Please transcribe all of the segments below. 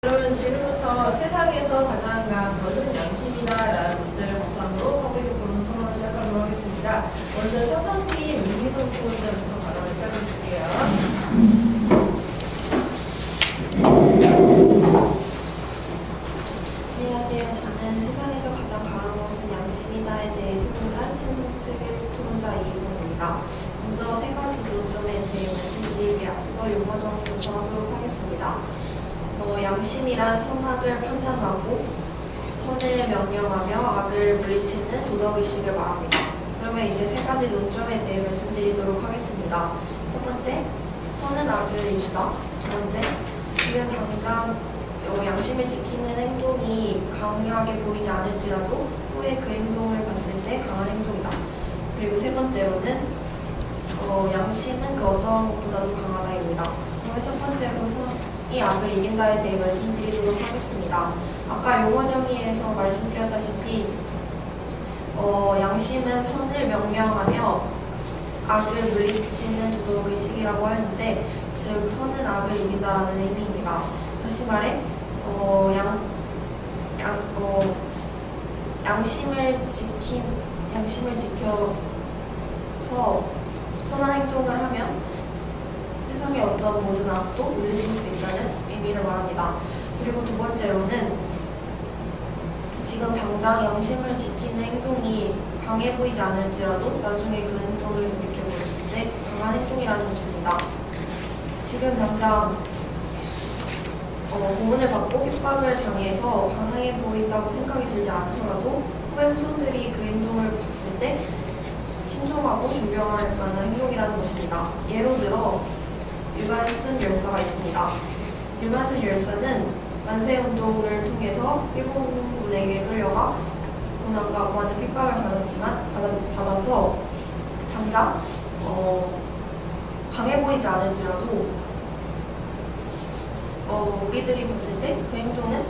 그러면 지금부터 세상에서 가장 강한 것은 양심이다 라는 문제를 바탕으로 퍼블릭 토론 토론을 시작하도록 하겠습니다. 먼저 상상팀 이기석 부원장부터 발언을 시작해 줄게요. 안녕하세요. 저는 세상에서 가장 강한 것은 양심이다에 대해 토론할 친성측의 토론자 이희성입니다. 먼저 세 가지 논점에 대해 말씀드리기 앞서 용어 정리부터 하도록 하겠습니다. 양심이란 선악을 판단하고 선을 명령하며 악을 물리치는 도덕의식을 말합니다. 그러면 이제 세 가지 논점에 대해 말씀드리도록 하겠습니다. 첫 번째, 선은 악을 이긴다. 두 번째, 지금 당장 양심을 지키는 행동이 강하게 보이지 않을지라도 후에 그 행동을 봤을 때 강한 행동이다. 그리고 세 번째로는 양심은 그 어떠한 것보다도 강하다입니다. 그러면 첫 번째로 선이 악을 이긴다에 대해 말씀드리도록 하겠습니다. 아까 용어 정의에서 말씀드렸다시피 양심은 선을 명령하며 악을 물리치는 도덕의식이라고 하였는데, 즉 선은 악을 이긴다라는 의미입니다. 다시 말해 양심을 지켜서 선한 행동을 하면 세상의 어떤 모든 악도 물리칠 수 있다는 의미를 말합니다. 그리고 두 번째로는 지금 당장 양심을 지키는 행동이 강해 보이지 않을지라도 나중에 그 행동을 돌이켜보았을 때 강한 행동이라는 것입니다. 지금 당장 고문을 받고 핍박을 당해서 강해 보인다고 생각이 들지 않더라도 후에 후손들이 그 행동을 봤을 때 신중하고 존경할 만한 행동이라는 것입니다. 예로 들어 유관순 열사가 있습니다. 유관순 열사는 만세운동을 통해서 일본군에게 끌려가 고난과 많은 핍박을 받아서 당장 강해 보이지 않을지라도 우리들이 봤을 때 그 행동은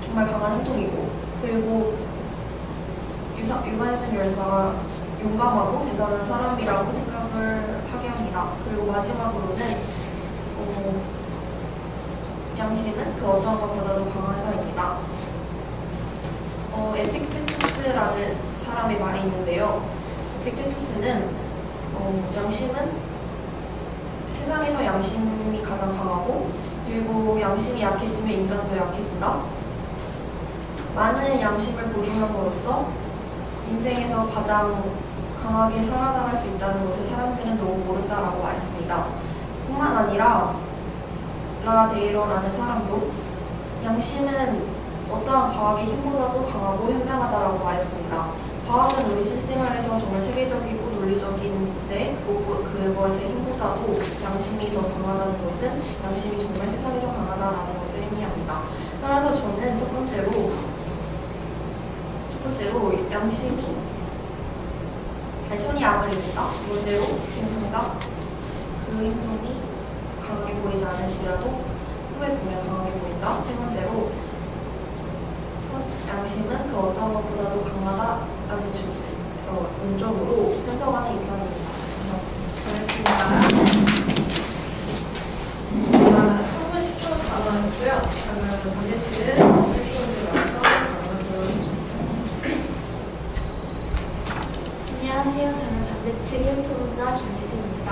정말 강한 행동이고, 그리고 유관순 열사가 용감하고 대단한 사람이라고 생각을 하게 합니다. 그리고 마지막으로는 양심은 그 어떠한 것보다도 강하다입니다. 에픽테투스라는 사람의 말이 있는데요. 에픽테투스는 양심은 세상에서 양심이 가장 강하고, 그리고 양심이 약해지면 인간도 약해진다. 많은 양심을 보존함으로써 인생에서 가장 강하게 살아나갈 수 있다는 것을 사람들은 너무 모른다라고 말했습니다. 뿐만 아니라 라데이러라는 사람도 양심은 어떠한 과학의 힘보다도 강하고 현명하다라고 말했습니다. 과학은 우리 실생활에서 정말 체계적이고 논리적인데 그것의 힘보다도 양심이 더 강하다는 것은 양심이 정말 세상에서 강하다라는 것을 의미합니다. 따라서 저는 첫 번째로 선이 악을 이긴다. 두 번째로 지금 당장 그 행동이 강하게 보이지 않을지라도 후에 보면 강하게 보인다. 세 번째로 양심은 그 어떤 것보다도 강하다라는 논점으로 편성 안에 있다는 고맙습니다. 3분 10초 발언했고요. 그러면 반대측은 헬스원들 와서 발언을 들어주십니다. 안녕하세요. 저는 반대측의 토론자 김예진입니다.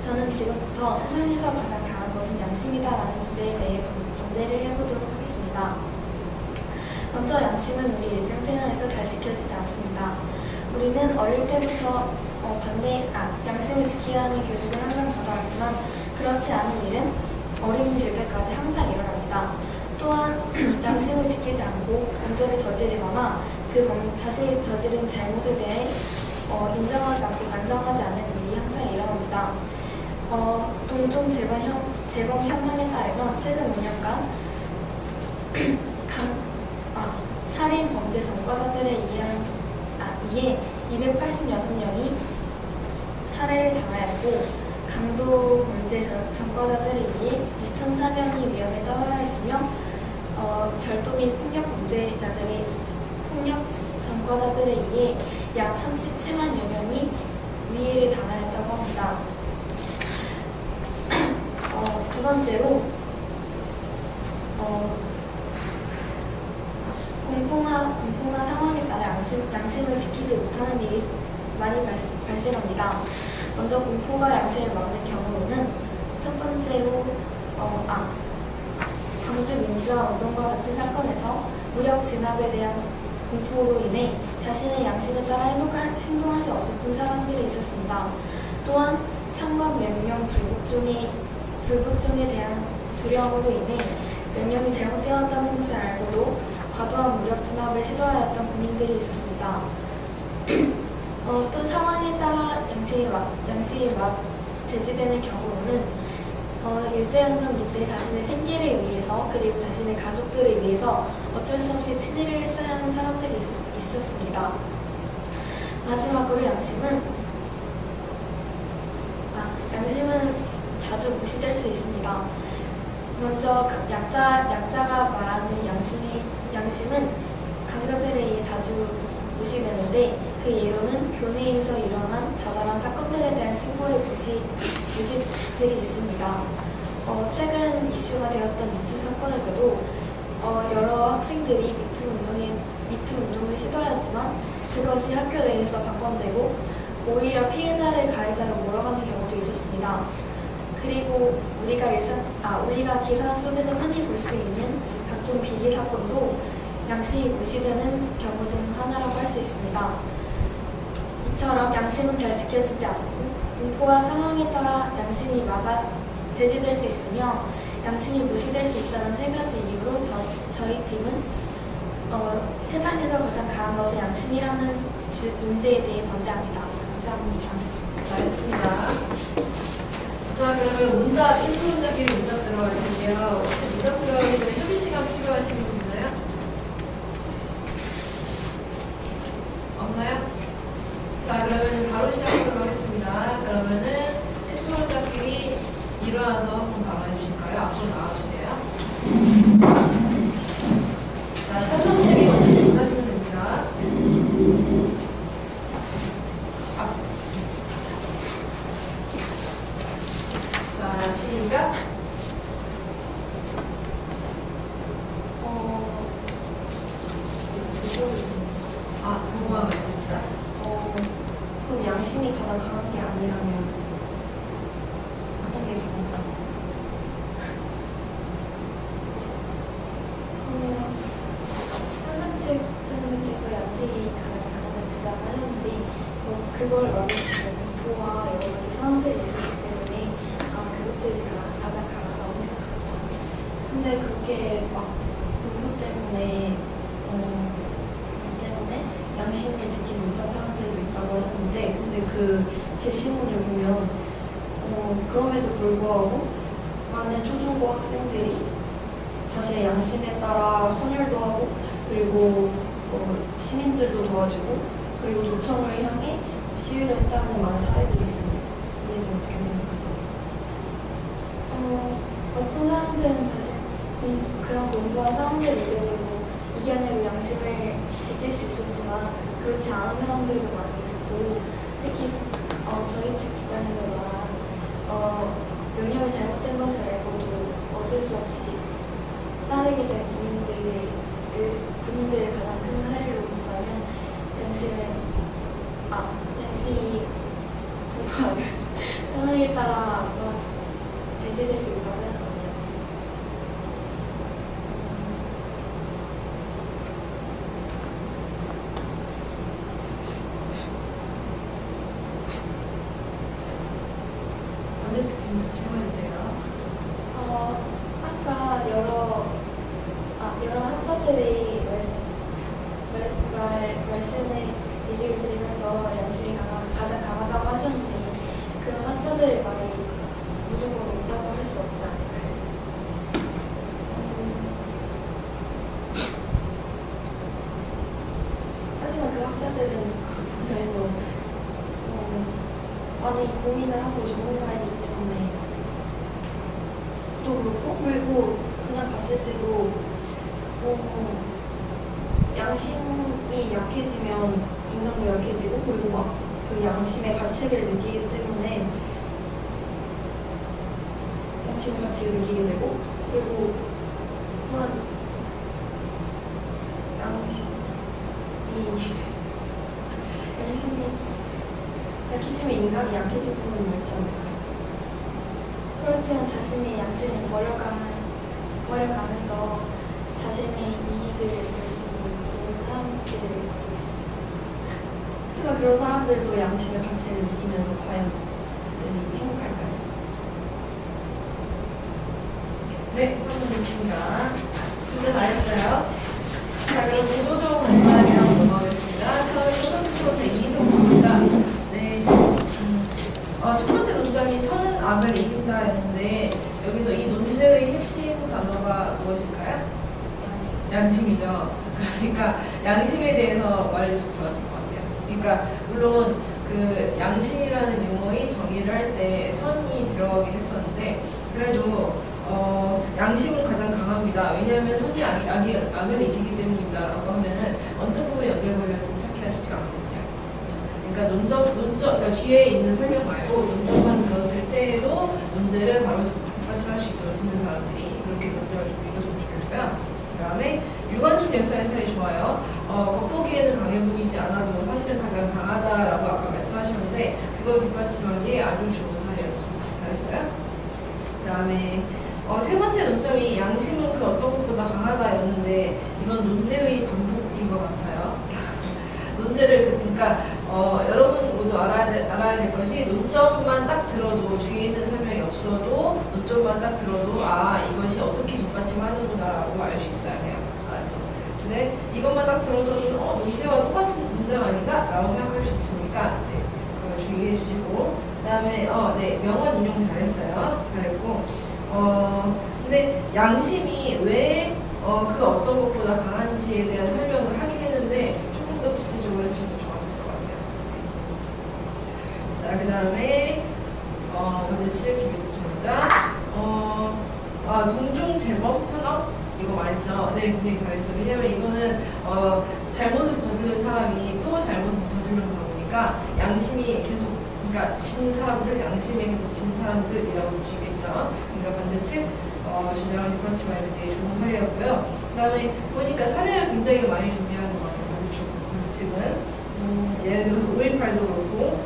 저는 지금부터 세상에서 가장 강한 것은 양심이다라는 주제에 대해 반대를 해보도록 하겠습니다. 먼저 양심은 우리 일상생활에서 잘 지켜지지 않습니다. 우리는 어릴 때부터 양심을 지켜야 하는 교육을 항상 받아왔지만 그렇지 않은 일은 어른이 될 때까지 항상 일어납니다. 또한 양심을 지키지 않고 범죄를 저지르거나 자신이 저지른 잘못에 대해 인정하지 않고 반성하지 않는 일이 항상 일어납니다. 동종 재범 현황에 따르면 최근 5년간 살인 범죄 전과자들에 의해 286명이 살해를 당하였고, 강도 범죄 전과자들에 의해 2,004명이 위험에 떨어져 있으며 절도 및 폭력 전과자들에 의해 약 37만여 명이 위해를 당하였다고 합니다. 두 번째로 양심을 지키지 못하는 일이 많이 발생합니다. 먼저 공포가 양심을 막는 경우로는 첫 번째로 광주 민주화 운동과 같은 사건에서 무력 진압에 대한 공포로 인해 자신의 양심에 따라 행동할 수 없었던 사람들이 있었습니다. 또한 상관 몇 명 불복종에 대한 두려움으로 인해 몇 명이 잘못되었다는 것을 알고도 과도한 무력 진압을 시도하였던 군인들이 있었습니다. 또 상황에 따라 양심이 제지되는 경우로는 일제강점기 때 자신의 생계를 위해서 그리고 자신의 가족들을 위해서 어쩔 수 없이 친일을 했어야 하는 사람들이 있었습니다. 마지막으로 양심은 자주 무시될 수 있습니다. 먼저 약자가 말하는 양심은 강자들에 의해 자주 무시되는데 그 예로는 교내에서 일어난 자잘한 사건들에 대한 신고의 무시들이 있습니다. 최근 이슈가 되었던 미투 사건에서도 여러 학생들이 미투 운동을 시도하였지만 그것이 학교 내에서 박범되고 오히려 피해자를 가해자로 몰아가는 경우도 있었습니다. 그리고 우리가 기사 속에서 흔히 볼 수 있는 각종 비리 사건도 양심이 무시되는 경우 중 하나라고 할 수 있습니다. 이처럼 양심은 잘 지켜지지 않고 공포와 상황에 따라 양심이 제지될 수 있으며 양심이 무시될 수 있다는 세 가지 이유로 저희 팀은 세상에서 가장 강한 것은 양심이라는 문제에 대해 반대합니다. 감사합니다. 잘했습니다. 자, 그러면 문답, 1분자끼리 문답 들어갈 텐데요. 혹시 문답 들어가기 전에 협의 시간 필요하신 분 있나요? 없나요? 자, 그러면 바로 시작하도록 하겠습니다. 그러면은 1분자끼리 일어나서 한번 발언해 주실까요? 앞으로 나와주세요. 자, 삼성책이 먼저 질문하시면 됩니다. 자, 시작. 궁금한 거 있습니다. 그럼 양심이 가장 강한 게 아니라면 어떤 게 가장 강한가요? 상상책 선생님께서 양심이 가장 강하다는 주장을 하셨는데 그걸 어렸을 때 공포와 여러 가지 상황들이 있었기 때문에 그것들이 가장 강하다고 생각합니다. 근데 그게 막 공부 때문에 양심을 지키지 못한 사람들도 있다고 하셨는데, 근데 그 제시문을 보면 그럼에도 불구하고 많은 초중고 학생들이 자신의 양심에 따라 헌혈도 하고 그리고 시민들도 도와주고 그리고 도청을 향해 시위를 했다는 많은 사례들이 있습니다. 이에 대해 어떻게 생각하세요? 어떤 사람들은 사실 그런 공부와 상황들을 이겨내고 양심을 지킬 수 있었지만 그렇지 않은 사람들도 많이 있었고, 특히 저희 측 주장에서 말한 명령이 잘못된 것을 알고도 어쩔 수 없이 따르게 된 군인들을 가장 큰 사례로 본다면 양심이 공부하는 상황에 따라 제재될 수 있다고 생각합니다. 반대측 질문해주세요. 아까 여러 학자들이 말씀을 예시를 들면서 양심이 가장 강하다고 하셨는데 그런 학자들의 말이 무조건 옳다고 할 수 없지 않을까요? 하지만 그 학자들은 그 분야에서 많이 고민을 하고 전문가이기 때문에 또 그렇고, 그리고 그냥 봤을 때도 양심이 약해지면 인간도 약해지고 그리고 막 그 양심의 가책을 느끼기 때문에 양심의 가책을 느끼게 되고 그리고 또한 양심이 기준이 인간이 약해진 부분이 있지 않을까요? 그렇지만 자신의 양심을 버려가면서 자신의 이익을 열심히 도우는 사람들을 갖고 있습니다. 하지만 그런 사람들도 양심의 가치를 느끼면서 과연 그들이 행복할까요? 네, 3분 됐습니다. 문제 다 했어요. 자, 그럼 구조적 관찰이라고 넘어가겠습니다. 처음에 소선수로 102성입니다. 네. 첫 번째 논점이 선은 악을 이긴다였는데 여기서 이 논제의 핵심 단어가 무엇일까요? 양심이죠. 그러니까 양심에 대해서 말해주시면 좋았을 것 같아요. 그러니까 물론 그 양심이라는 용어의 정의를 할 때 선이 들어가긴 했었는데 그래도 양심은 가장 강합니다. 왜냐하면 선이 악을 이기기 때문입니다. 라고 하면은 언뜻 보면 연결고리를 찾기가 쉽지가 않거든요. 그러니까 그러니까 뒤에 있는 설명 말고 논점만 들었을 때에도 문제를 바로 뒷받침할 수 있도록 쓰는 사람들이 그렇게 논점을 좀 읽어주면 좋겠고요. 그 다음에 유관순 여사의 살이 좋아요. 겉보기에는 강해 보이지 않아도 사실은 가장 강하다라고 아까 말씀하셨는데 그걸 뒷받침하기 아주 좋은 살이었습니다. 잘했어요? 그 다음에 세 번째 논점이 양심은 그 어떤 것보다 강하다였는데 이건 논제의 반복인 것 같아요. 논제를 그러니까 여러분 모두 알아야 될 것이 논점만 딱 들어도 뒤에 있는 설명이 없어도 논점만 딱 들어도 이것이 어떻게 뒷받침하는구나라고 알 수 있어야 해요. 알았죠? 근데 이것만 딱 들어서는 논제와 똑같은 문장 아닌가? 라고 생각할 수 있으니까 네, 그걸 주의해 주시고 그 다음에 네, 명언 인용 잘했어요. 잘했고 근데 양심이 왜 그 어떤 것보다 강한지에 대한 설명을 하긴 했는데 조금 더 구체적으로 했으면 좋았을 것 같아요. 자, 그 다음에 먼저 치즈키비조자 동종 제법 현업 이거 말했죠. 네, 굉장히 잘했어요. 왜냐면 이거는 잘못을 저지른 사람이 또 잘못을 저지른 거다 보니까 양심이 계속 그러니까 진 사람들, 양심에 계속 진 사람들이라고 볼 수 있겠죠. 그러니까 반대측 주장을 뒷받침해야 되게 좋은 사례였고요. 그 다음에 보니까 사례를 굉장히 많이 준비하는 것 같아요. 반대측은 예를 들어서 5.18도 그렇고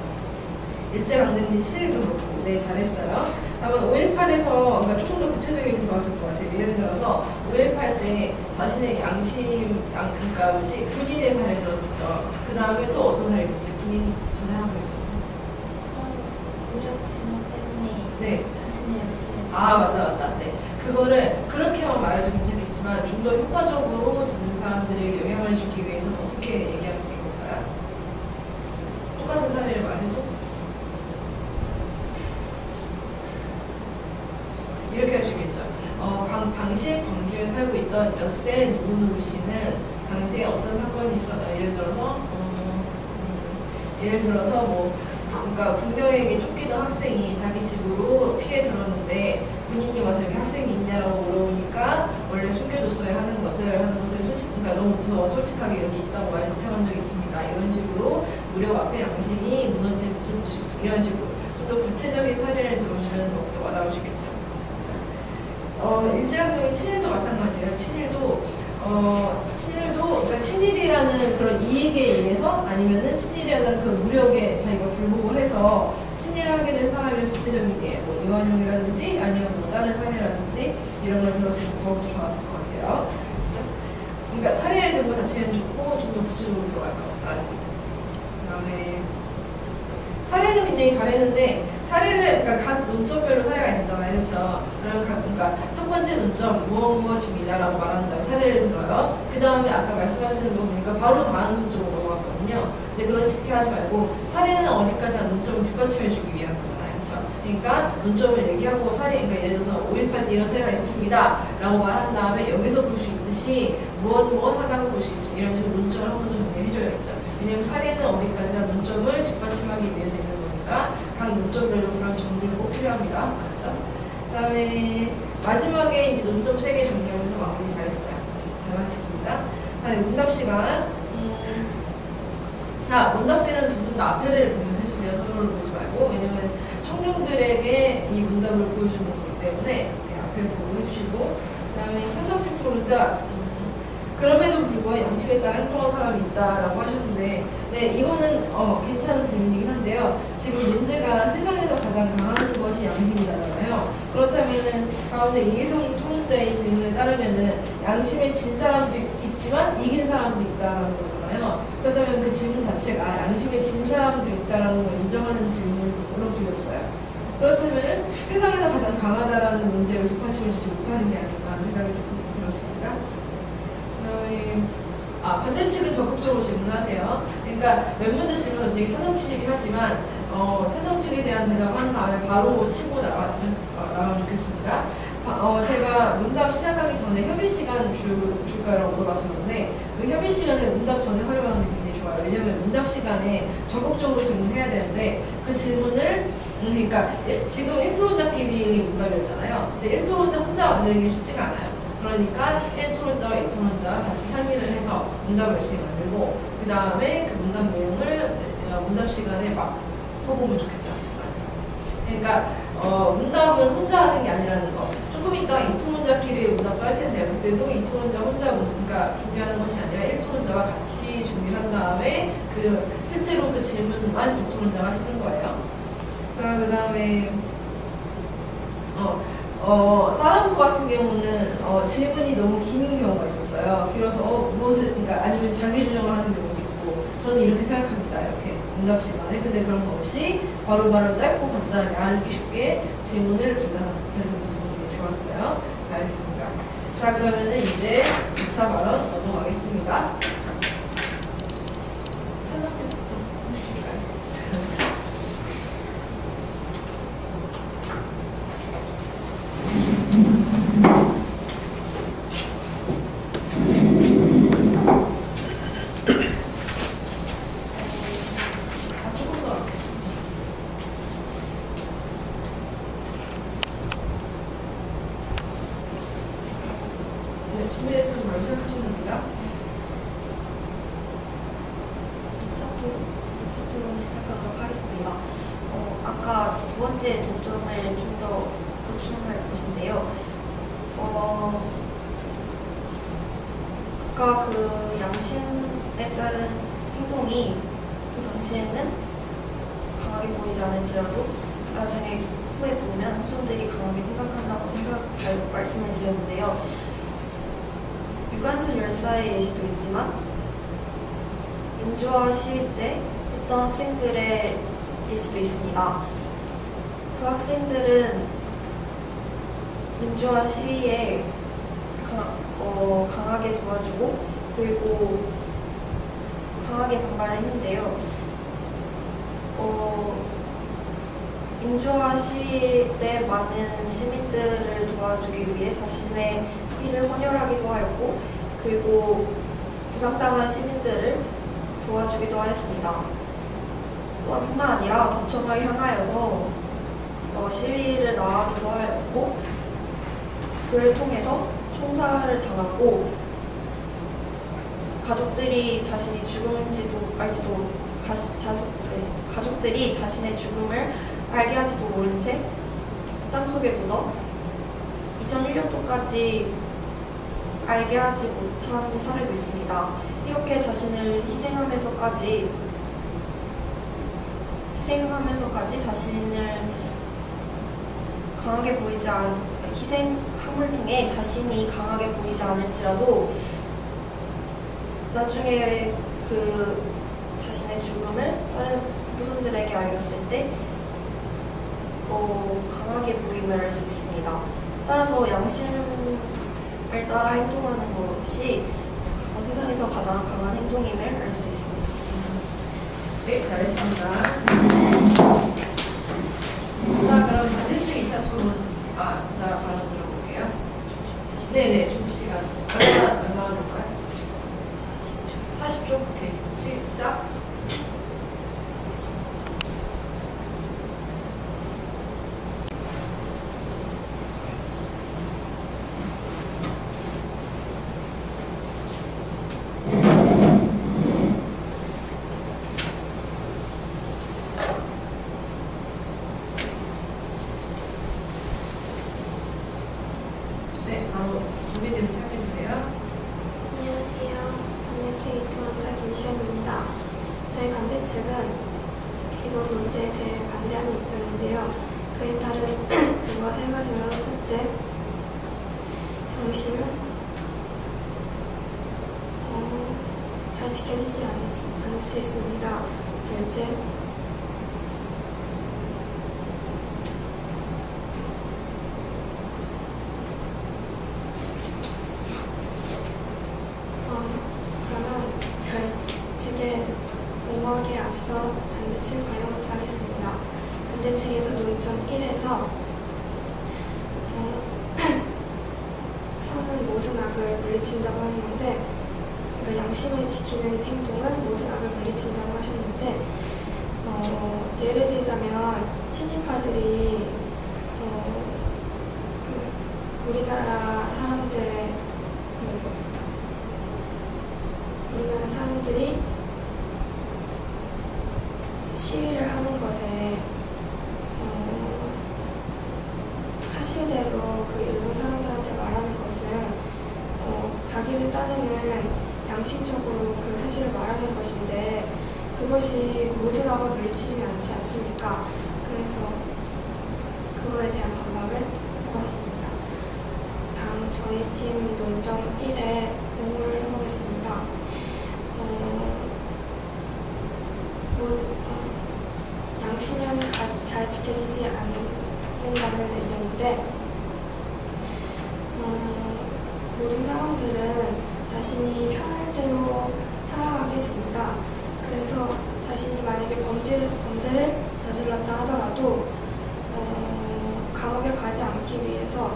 일제강점기 시일도 그렇고 네, 잘했어요. 다만 5.18에서 그러니까 조금 더 구체적이면 좋았을 것 같아요. 예를 들어서 5.18 때 자신의 그러니까 군인의 사례 들었었죠. 그 다음에 또 어떤 사례 있었지? 군인 전에 하나 더 있었고 무력 진압 때문에 네. 자신의 양심에 맞다. 네. 그거를 그렇게만 말해도 괜찮겠지만 좀 더 효과적으로 듣는 사람들에게 영향을 주기 위해서는 어떻게 얘기하면 좋을까요? 똑같은 사례를 말해도 이렇게 할 수 있겠죠. 당시 광주에 살고 있던 몇세 누구누구 씨는 당시에 어떤 사건이 있었나 예를 들어서 뭐 그러니까 군병에게 쫓기던 학생이 자기 집으로 피해 들었는데 군인이 와서 여기 학생이 있냐라고 물어보니까 원래 숨겨줬어야 하는 것을 그러니까 너무 무서워 솔직하게 여기 있다고 말 접해본 적이 있습니다. 이런 식으로 무력 앞에 양심이 무너질 수 있습니다. 이런 식으로 좀 더 구체적인 사례를 들어주면 더욱더 와닿을 수 있겠죠. 일제강점기 친일도 마찬가지예요. 친일도 그러니까 친일이라는 그런 이익에 의해서 아니면은 친일이라는 그 무력에 자기가 굴복을 해서 친일을 하게 된 사람의 구체적인 게 뭐 이완용이라든지 아니면 뭐 다른 사례라든지 이런 걸 들었으면 더욱더 좋았을 것 같아요. 그렇죠? 그러니까 사례의 정보 자체는 좋고 좀 더 구체적으로 들어갈 것 같아요. 그 다음에 사례는 굉장히 잘했는데 사례를 그러니까 각 논점별로 사례가 있잖아요, 그렇죠? 그러니까 첫 번째 논점 무엇입니다라고 말한 다음에 사례를 들어요. 그 다음에 아까 말씀하시는 거 보니까 바로 다음 논점으로 넘어갔거든요. 근데 그렇게 하지 말고 사례는 어디까지나 논점을 뒷받침해주기 위한 거잖아요, 그렇죠? 그러니까 논점을 얘기하고 사례, 그러니까 예를 들어서 5.18 때 이런 사례가 있었습니다라고 말한 다음에 여기서 볼 수 있듯이 무엇 하다고 볼 수 있습니다. 이런 식으로 논점을 한 번 더 정리해줘야겠죠. 왜냐하면 사례는 어디까지나 논점을 뒷받침하기 위해서 있는 거니까 각 논점별로 그런 정리가 꼭 필요합니다. 맞죠? 그 다음에 마지막에 이제 논점 3개 정리하면서 마무리 잘했어요. 잘 마쳤습니다. 다음에 문답 시간. 문답 때는 두 분 다 앞에를 보면서 해주세요. 서로를 보지 말고. 왜냐면 청중들에게 이 문답을 보여주는 거기 때문에 앞에를 보고 해주시고. 그 다음에 상상책 고르자. 그럼에도 불구하고 양심에 따라 행동하는 사람이 있다라고 하셨는데, 네, 이거는 괜찮은 질문이긴 한데요. 지금 문제가 세상에서 가장 강한 것이 양심이잖아요. 그렇다면은 가운데 이해성 토론자의 질문에 따르면은 양심에 진 사람도 있지만 이긴 사람도 있다라는 거잖아요. 그렇다면 그 질문 자체가 양심에 진 사람도 있다라는 걸 인정하는 질문으로 들렸어요. 그렇다면은 세상에서 가장 강하다라는 문제를 뒷받침을 주지 못하는 게 아닌가 하는 생각이 조금 들었습니다. 그다음에 반대측은 적극적으로 질문하세요. 그러니까 몇 문제 질문 전쟁이 사정치이긴 하지만 사정치에 대한 대답한 다음에 바로 치고 나가면 좋겠습니다. 제가 문답 시작하기 전에 협의 시간 줄까라고 물어봤었는데 그 협의 시간을 문답 전에 활용하는 게 굉장히 좋아요. 왜냐하면 문답 시간에 적극적으로 질문해야 되는데 그 질문을 그러니까 지금 1토론자끼리 문답이었잖아요. 근데 1토론자 혼자 만들기 쉽지가 않아요. 그러니까 1토론자와 2토론자가 같이 상의를 해서 문답을 열심히 만들고 그 다음에 그 문답 내용을 문답 시간에 막 퍼보면 좋겠죠. 맞아. 그러니까 문답은 혼자 하는 게 아니라는 거. 조금 이따가 2토론자끼리 문답도 할 텐데 그때도 2토론자 혼자 그러니까 준비하는 것이 아니라 1토론자와 같이 준비를 한 다음에 실제로 그 질문만 2토론자가 하시는 거예요. 그 다음에 다른 부 같은 경우는 질문이 너무 긴 경우가 있었어요. 길어서 무엇을 그러니까 아니면 자기 주장을 하는 경우도 있고 저는 이렇게 생각합니다. 이렇게 문답 시간에 근데 그런 거 없이 바로바로 짧고 간단하게 알기 쉽게 질문을 드려서 질문이 좋았어요. 잘했습니다. 자 그러면은 이제 2차 발언 넘어가겠습니다. 사정측부터 해주실까요? 준비됐으면 바로 시작하시면 됩니다. 토론을 시작하도록 하겠습니다. 아까 두 번째 독점을 좀 더 보충할 것인데요. 아까 그 양심에 따른 행동이 그 당시에는 강하게 보이지 않을지라도 나중에 후에 보면 후손들이 강하게 생각한다고 말씀을 드렸는데요. 유관순 열사의 예시도 있지만 민주화 시위 때 했던 학생들의 예시도 있습니다. 그 학생들은 민주화 시위에 강하게 도와주고 그리고 강하게 반발을 했는데요. 민주화 시위 때 많은 시민들을 도와주기 위해 자신의 피를 헌혈하기도 하였고 그리고 부상당한 시민들을 도와주기도 하였습니다. 또한 뿐만 아니라 도청을 향하여서 시위를 나가기도 하였고 그를 통해서 총살을 당하고 가족들이 자신이 죽음인지도 알지도 가족들이 자신의 죽음을 알게 하지도 모른 채 땅속에 묻어 2001년도까지 알게 하지 못한 사례도 있습니다. 이렇게 자신을 희생하면서까지 자신을 강하게 보이지 희생함을 통해 자신이 강하게 보이지 않을지라도 나중에 그 자신의 죽음을 다른 후손들에게 알렸을 때 강하게 보임을 알 수 있습니다. 따라서 양심을 따라 행동하는 것이 세상에서 가장 강한 행동임을 알 수 있습니다. 네, 잘했습니다. 자, 그럼 반대측 2차 토론, 자, 발언 들어볼게요. 네네, 준비 시간. 얼마나 볼까요? 40초? 오케이. 시작. 네, 바로 준비되면 시작해주세요. 반대측 이토론자 김시현입니다. 저희 반대측은 이번 문제에 대해 반대하는 입장인데요. 그에 따른 근거 세 가지로 첫째, 양심은 잘 지켜지지 않을 수 있습니다. 둘째, 그러면 저희 측의 옹호하기에 앞서 반대측 반론부터 하겠습니다. 반대측에서 논점 1에서 선은 모든 악을 물리친다고 하는데, 그러니까 양심을 지키는 행동은 모든 악을 물리친다고 하셨는데, 예를 들자면 친일파들이 우리나라 사람들이 시위를 하는 것에 사실대로 그 일본 사람들한테 말하는 것은 자기들 딴에는 양심적으로 그 사실을 말하는 것인데 그것이 모든 악을 물리치지는 않지 않습니까? 그래서 그거에 대한 반박을 해보았습니다. 다음 저희 팀 논점 1에 옹호를 해보겠습니다. 양심은 잘 지켜지지 않는다는 의견인데, 모든 사람들은 자신이 편할 대로 살아가게 됩니다. 그래서 자신이 만약에 범죄를 저질렀다 하더라도 감옥에 가지 않기 위해서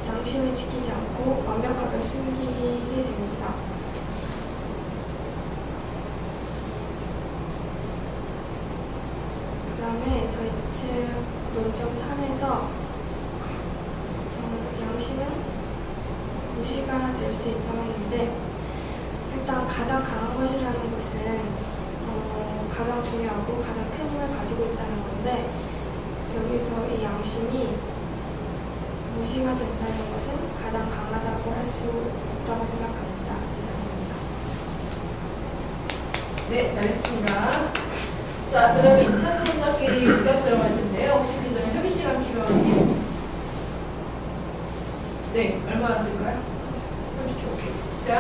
양심을 지키지 않고 완벽하게 숨기게 됩니다. 그 다음에 저희 측 논점 3에서 양심은 무시가 될 수 있다고 했는데, 일단 가장 강한 것이라는 것은 가장 중요하고 가장 큰 힘을 가지고 있다는 건데, 여기서 이 양심이 무시가 된다는 것은 가장 강하다고 할 수 있다고 생각합니다. 이상입니다. 네, 잘했습니다. 자, 그러면 인사드론자끼리 응답 들어갈 텐데요. 혹시 그 전에 협의 시간 필요한지? 네, 얼마나 쓸까요? 30초. 오케이. 시작.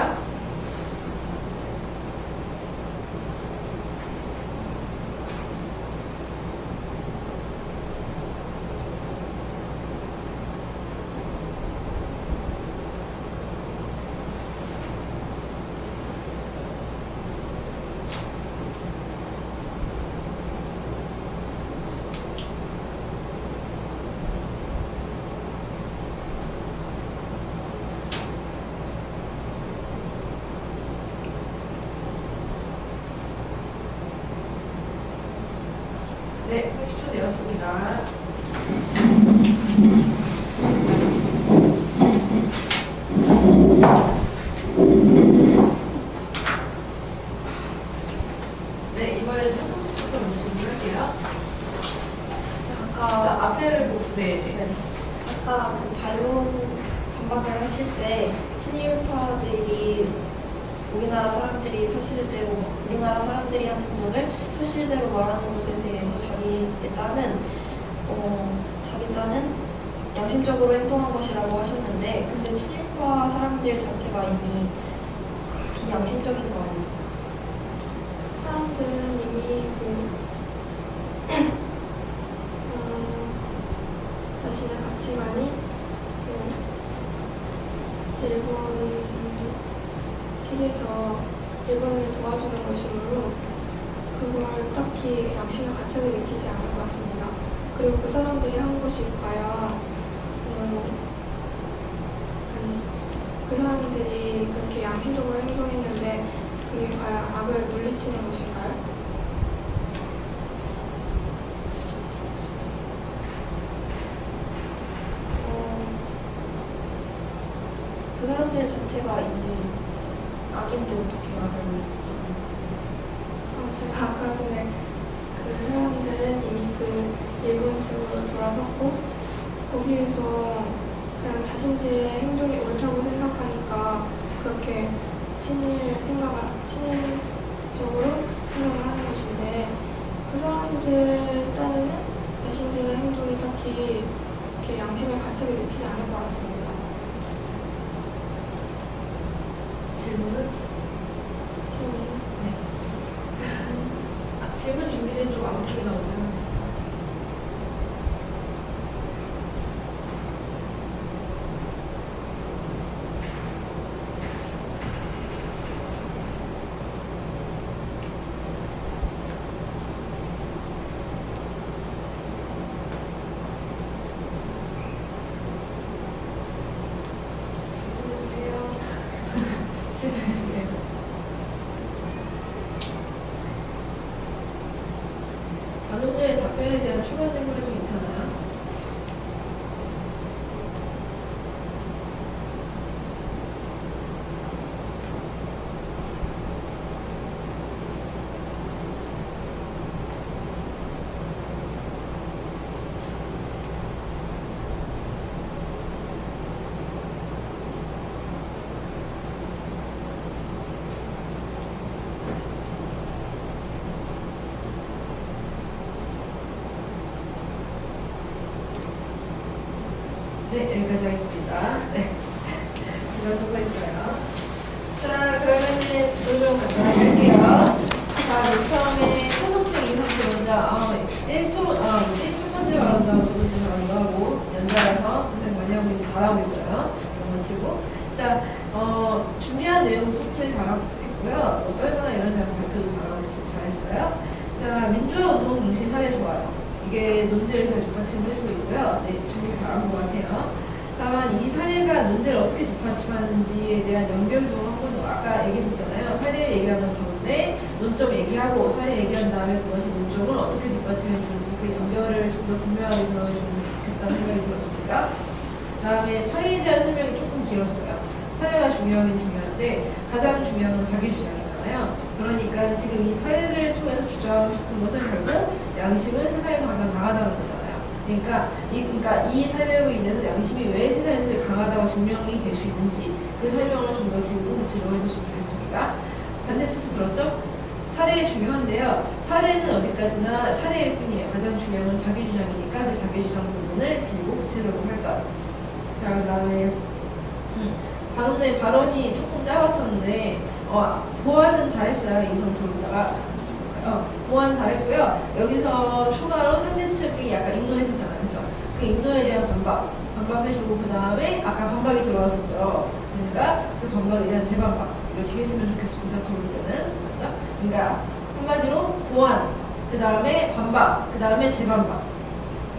네, 30초 되었습니다. 네, 이번에 한성수부터 먼저 준비할게요. 자, 앞에를 보고, 네. 아까 그 반론 반박을 하실 때 친일파들이 우리나라 사람들이 한 행동을 사실대로 말하는 것에 대해서 자기 딴은 양심적으로 행동한 것이라고 하셨는데, 근데 친일파 사람들 자체가 이미 비양심적인 거 아니에요? 사람들은 이미 자신의 가치관이 일본 측에서 일본을 도와주는 것이므로 그걸 딱히 양심의 가책을 느끼지 않을 것 같습니다. 그리고 그 사람들이 한 것이 과연 그 사람들이 그렇게 양심적으로 행동했는데 그게 과연 악을 물리치는 것일까요? 그 사람들 자체가 이미 악인데 어떻게 악을 물리치지? 제가 아까 전에 그 사람들은 이미 그 일본 측으로 돌아섰고 거기에서 그냥 자신들의 행동이 옳다고 생각하니까 그렇게 친일적으로 생각을 하는 것인데 그 사람들 딴에는 자신들의 행동이 딱히 이렇게 양심의 가책을 느끼지 않을 것 같습니다. 질문은? 네. 질문 준비된 쪽 아무 쪽이 나오잖아요. 질문해주세요. 반응자의 답변에 대한 추가 질문이 좀 있잖아요. 네, 여기까지 하겠습니다. 네. 이거 수고했어요. 자, 그러면은 지도 좀 간단하게 할게요. 자, 맨 처음에 토속책 이상치 먼저, 1첫 번째 말한다고 두 번째 말한다고 하고, 연달아서 굉장히 많이 하고 있는데 잘하고 있어요. 이런 거 치고. 자, 준비한 내용 숙제 잘하고 있고요. 떨거나 이런 데는 발표도 잘하고 있어요. 잘했어요. 자, 민주화 운동 공신 사례 좋아요. 이게 논제를 잘 뒷받침을 해주고 있고요. 네, 준비 잘한 것 같아요. 다만 이 사례가 논제를 어떻게 뒷받침하는지에 대한 연결도 하고 아까 얘기했었잖아요. 사례를 얘기하면 좋은데 논점 얘기하고 사례 얘기한 다음에 그것이 논점을 어떻게 뒷받침해 주는지 그 연결을 좀 더 분명하게 들어주면 좋겠다는 생각이 들었습니다. 다음에 사례에 대한 설명이 조금 길었어요. 사례가 중요하긴 중요한데 가장 중요한 건 자기 주장이잖아요. 그러니까 지금 이 사례를 통해서 주장하고 싶은 것은 결국 양심은 세상에서 가장 강하다는 거잖아요. 그러니까 이 사례로 인해서 양심이 왜 세상에서 강하다고 증명이 될 수 있는지 그 설명을 좀 더 길고 구체적으로 해줬으면 좋겠습니다. 반대측도 들었죠? 사례 중요한데요. 사례는 어디까지나 사례일 뿐이에요. 가장 중요한 건 자기 주장이니까 그 자기 주장 부분을 길고 구체적으로 할 것. 자, 그 다음에 방금 전에 발언이 조금 짧았었는데 보완은 잘했어요. 이성 토론자가 보완 잘했고요. 여기서 추가로 상대측이 약간 입론했었잖아요. 그렇죠? 그 입론에 대한 반박해주고 그 다음에 아까 반박이 들어왔었죠. 그러니까 그 반박에 대한 재반박 이렇게 해주면 좋겠습니다. 토론자는 맞죠? 그러니까 한마디로 보완, 그 다음에 반박, 그 다음에 재반박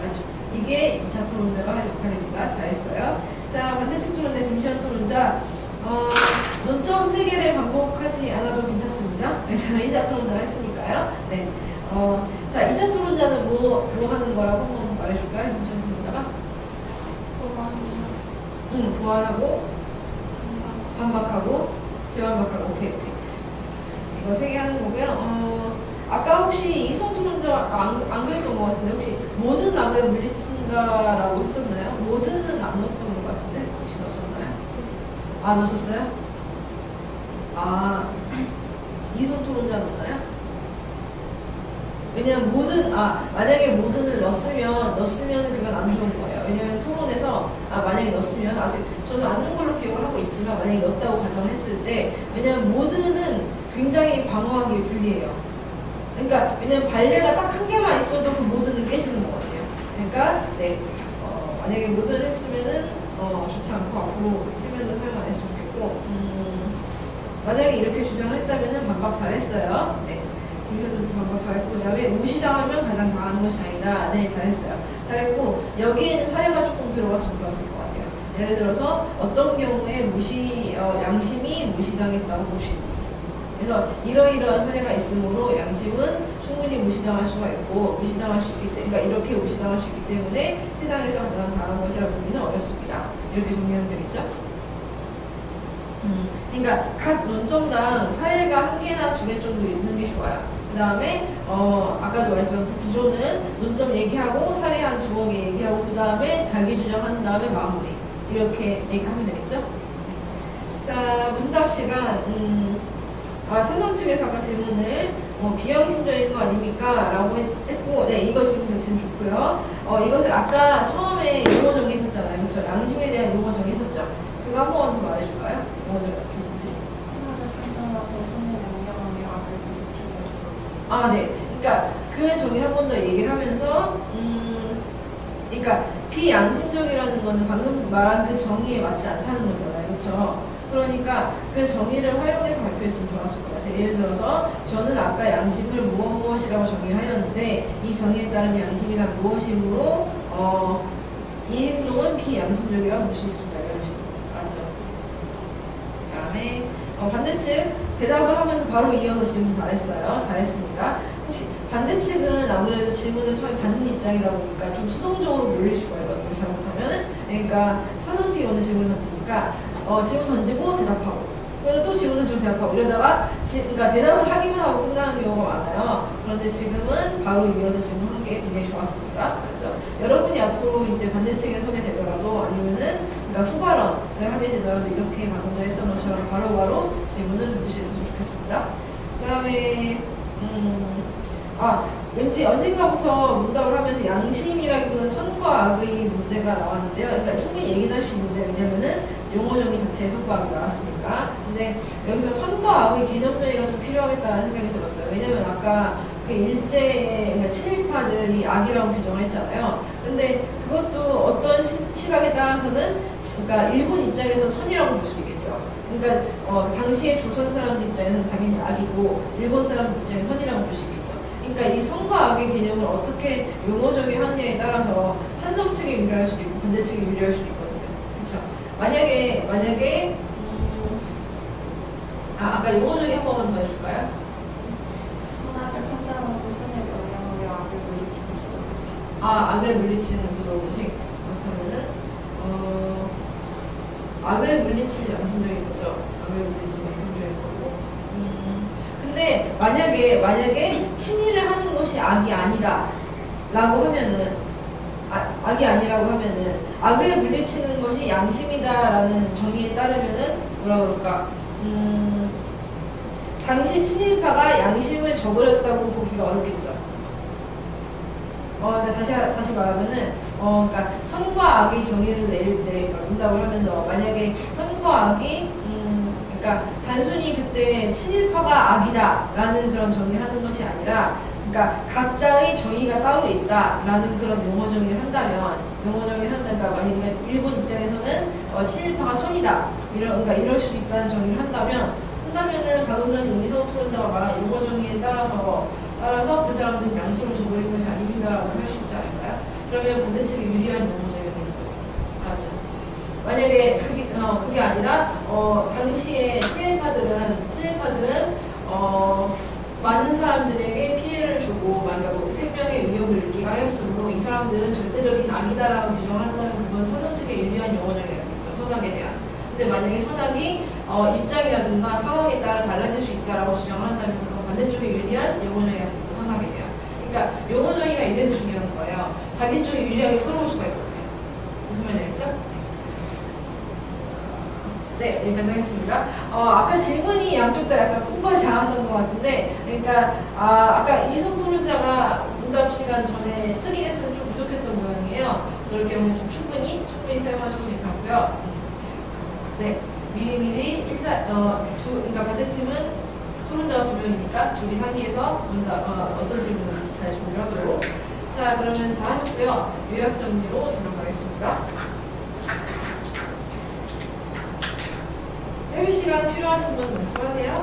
맞죠? 이게 2차 토론자가 할 역할입니다. 잘했어요. 자, 반대측 토론자, 김시현 토론자 논점 3개를 반복하지 않아도 괜찮습니다. 저는 2차 토론자를 했으니까요. 네. 자, 2차 토론자는 뭐 하는 거라고 한번 말해줄까요? 김시현 토론자가? 보완하고 반박하고 재반박하고 오케이. 이거 3개 하는 거고요. 아까 혹시 이성 토론자 안 그랬던 것 같은데 혹시 모든 악을 물리친다라고 했었나요? 모든은 안 넣었던 것 같은데 혹시 넣었었나요? 넣었었어요? 이성 토론자 넣었나요? 왜냐면 만약에 모든을 넣었으면 그건 안 좋은 거예요. 왜냐면 토론에서 만약에 넣었으면 아직 저는 안 넣은 걸로 기억을 하고 있지만 만약에 넣었다고 가정을 했을 때 왜냐면 모든은 굉장히 방어하기 불리해요. 그러니까 왜냐면 발레가 딱 한 개만 있어도 그 모든은 깨지는 거거든요. 그러니까 네 만약에 모든을 했으면은 좋지 않고 앞으로 쓰면서 사용 안 했으면 좋겠고 만약에 이렇게 주장을 했다면은 반박 잘했어요. 네. 김효준 반박 잘했고 그 다음에 무시당하면 가장 강한 것이 아니다. 네, 잘했어요. 잘했고 여기에는 사례가 조금 들어갔으면 좋았을 것 같아요. 예를 들어서 어떤 경우에 양심이 무시당했다고 볼 수 있는지. 그래서 이러이러한 사례가 있으므로 양심은 충분히 무시당할 수가 있고 무시당할 수 있기 때문에 그러니까 이렇게 무시당할 수 있기 때문에 세상에서 가장 강한 것이라 보기는 어렵습니다. 이렇게 정리하면 되겠죠? 그러니까 각 논점당 사례가 1개나 2개 정도 있는 게 좋아요. 그 다음에 아까도 말했지만 그 구조는 논점 얘기하고 사례 한 2개 얘기하고 그 다음에 자기 주장한 다음에 마무리 이렇게 얘기하면 되겠죠? 자, 문답 시간. 찬성 측에서 아까 질문을 비양심적인 거 아닙니까? 라고 했고, 네, 이거 질문 자체는 좋고요. 이것을 아까 처음에 용어 정의했었잖아요. 그렇죠? 양심에 대한 용어 정의했었죠? 그거 한 번 더 말해줄까요? 용어 정의 어떻게 했는지. 선악을 판단하고 선을 명령하며 악을 물리치는 아, 네. 그러니까 그 정의를 한 번 더 얘기를 하면서, 그러니까 비양심적이라는 거는 방금 말한 그 정의에 맞지 않다는 거잖아요. 그렇죠? 그러니까 그 정의를 활용해서 발표했으면 좋았을 것 같아요. 예를 들어서 저는 아까 양심을 무엇이라고 정의하였는데 이 정의에 따르면 양심이란 무엇이므로 이 행동은 비양심적이라고 볼 수 있습니다. 이런 식으로. 맞죠? 그 다음에 반대측 대답을 하면서 바로 이어서 질문 잘했어요. 잘했습니다. 혹시 반대측은 아무래도 질문을 처음에 받는 입장이다 보니까 좀 수동적으로 몰릴 수가 있거든요. 잘못하면은. 그러니까 찬성 측이 오늘 질문을 던지니까 질문 던지고 대답하고 그래서 또 질문 던지고 대답하고 이러다가 그러니까 대답을 하기만 하고 끝나는 경우가 많아요. 그런데 지금은 바로 이어서 질문한 게 굉장히 좋았습니다. 그렇죠? 여러분이 앞으로 이제 반대측에 서게 되더라도 아니면은 그러니까 후발언을 하게 되더라도 이렇게 방금 전에 했던 것처럼 바로바로 질문을 던질 수 있었으면 좋겠습니다. 그 다음에 왠지 언젠가부터 문답을 하면서 양심이라기보다는 선과 악의 문제가 나왔는데요. 그러니까 충분히 얘기는 할 수 있는데 왜냐면은 용어 정의 자체에 선과 악이 나왔으니까. 근데 여기서 선과 악의 개념 정의가 좀 필요하겠다는 생각이 들었어요. 왜냐면 아까 그 일제의 그러니까 친일파들이 악이라고 규정을 했잖아요. 근데 그것도 어떤 시각에 따라서는 그러니까 일본 입장에서 선이라고 볼 수도 있겠죠. 그러니까 당시에 조선 사람들 입장에서는 당연히 악이고 일본 사람들 입장에서 선이라고 볼 수 있겠죠. 그러니까 이 선과 악의 개념을 어떻게 용어 정의하느냐에 따라서 찬성 측에 유리할 수도 있고 반대 측에 유리할 수도 있거든요. 그렇죠? 만약에 아까 용어 정의 한 번만 더 해줄까요? 선악을 판단하고 선을 명령하며 악을 물리치는 조동식. 악을 물리치는 조동식. 그렇다면은 악을 물리칠 양심적인 거죠. 악을 물리칠 양심적인 거고. 근데 만약에 친일을 하는 것이 악이 아니다 라고 하면은 악이 아니라고 하면은 악을 물리치는 것이 양심이다 라는 정의에 따르면은 뭐라 그럴까 당시 친일파가 양심을 저버렸다고 보기가 어렵겠죠. 그러니까 다시 말하면은 그러니까 선과 악의 정의를 내릴 때 그러니까 문답을 하면서 만약에 선과 악이 그러니까 단순히 그때 친일파가 악이다라는 그런 정의를 하는 것이 아니라 그러니까 각자의 정의가 따로 있다라는 그런 용어 정의를 한다면 그러니까 만약에 일본 입장에서는 친일파가 선이다 그러니까 이럴 수 있다는 정의를 한다면은 방금 전에 이성 토론자가 말한 용어 정의에 따라서 그 사람들은 양심을 저버린 것이 아닙니다라고 할 수 있지 않을까요? 그러면 반대측에 유리한 용어 정의가 되는 거죠. 알았죠? 만약에 그게 아니라 당시에 친일파들은 많은 사람들에게 피해를 주고 만약에 생명의 위협을 느끼게 하였으므로 이 사람들은 절대적인 악이다라고 규정을 한다면 그건 찬성 측에 유리한 용어 정의가 되겠죠. 선악에 대한. 근데 만약에 선악이 입장이라든가 상황에 따라 달라질 수 있다라고 주장을 한다면 그건 반대쪽에 유리한 용어 정의가 되겠죠. 선악에 대한. 그러니까 용어 정의가 이래서 중요한 거예요. 자기 쪽에 유리하게 끌어올 수가 있거든요. 무슨 말인지 알겠죠? 네, 여기까지 하겠습니다. 아까 질문이 양쪽 다 약간 풍부하지 않았던 것 같은데, 그러니까, 아까 이성 토론자가 문답 시간 전에 쓰긴 했으면 좀 부족했던 모양이에요. 그렇게 보면 좀 충분히 사용하셔도 괜찮고요. 네, 미리미리 그러니까 반대팀은 토론자가 2명이니까 둘이 상의해서 문답, 어떤 질문을 잘 준비를 하도록. 자, 그러면 잘 하셨고요. 요약 정리로 들어가겠습니다. 회의 시간 필요하신 분 말씀하세요.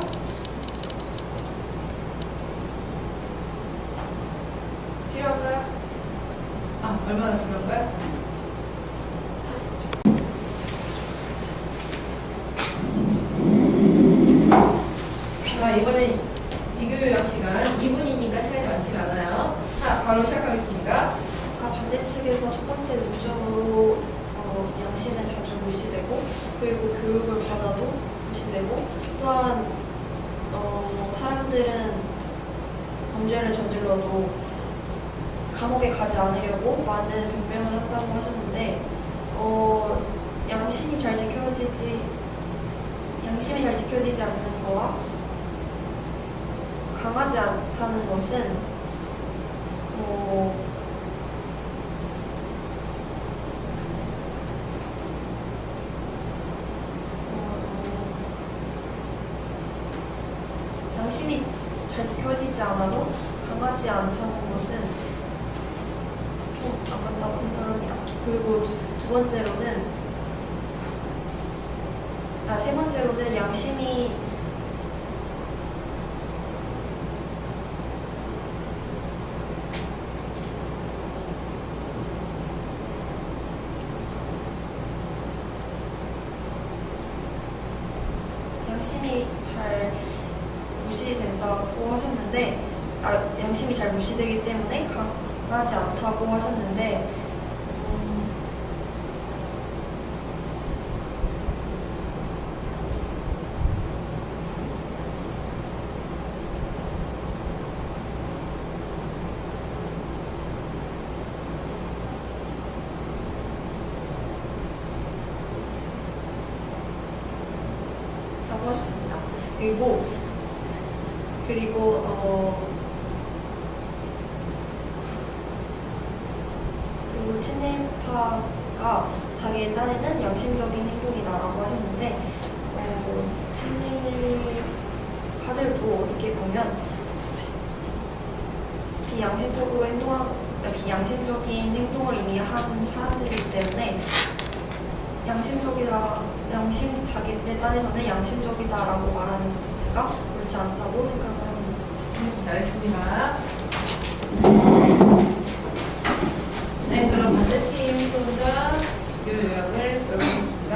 필요한가요? 얼마나 필요한가요? 이번엔 비교 요약 시간 2분이니까 시간이 많지가 않아요. 자, 바로 시작하겠습니다. 아까 반대측에서 첫 번째 논점으로 양심은 자주 무시되고 그리고 교육을 받아도 무시되고 또한 사람들은 범죄를 저질러도 감옥에 가지 않으려고 많은 변명을 한다고 하셨는데 양심이 잘 지켜지지 양심이 잘 지켜지지 않는 거와 강하지 않다는 것은 양심이 잘 지켜지지 않아서 강하지 않다는 것은 좀 안 맞다고 생각합니다. 그리고 세 번째로는 양심이 잘 무시된다고 하셨는데, 양심이 잘 무시되기 때문에 강하지 않다고 하셨는데, 라고 하셨습니다. 그리고 친일파가 자기의 딴에는 양심적인 행동이다라고 하셨는데, 친일파들도 어떻게 보면 비양심적인 행동을 이미 한 사람들이기 때문에 자기네 딴에서는 양심적이다라고 말하는 것 자체가 옳지 않다고 생각을 합니다. 잘했습니다. 네, 그럼 반대팀 토론자 요약을 들어보겠습니다.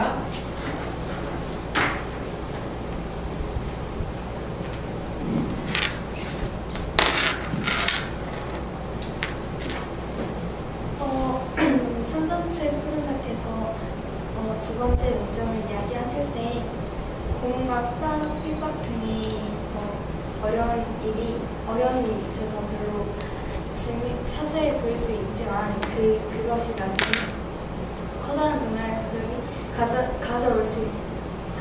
천선책 토론자께서 두 번째 논점을 이야기하실 때 공과 핍박 등이 어려운 일이 있어서 별로 사소해 보일 수 있지만 그것이 나중에 커다란 변화를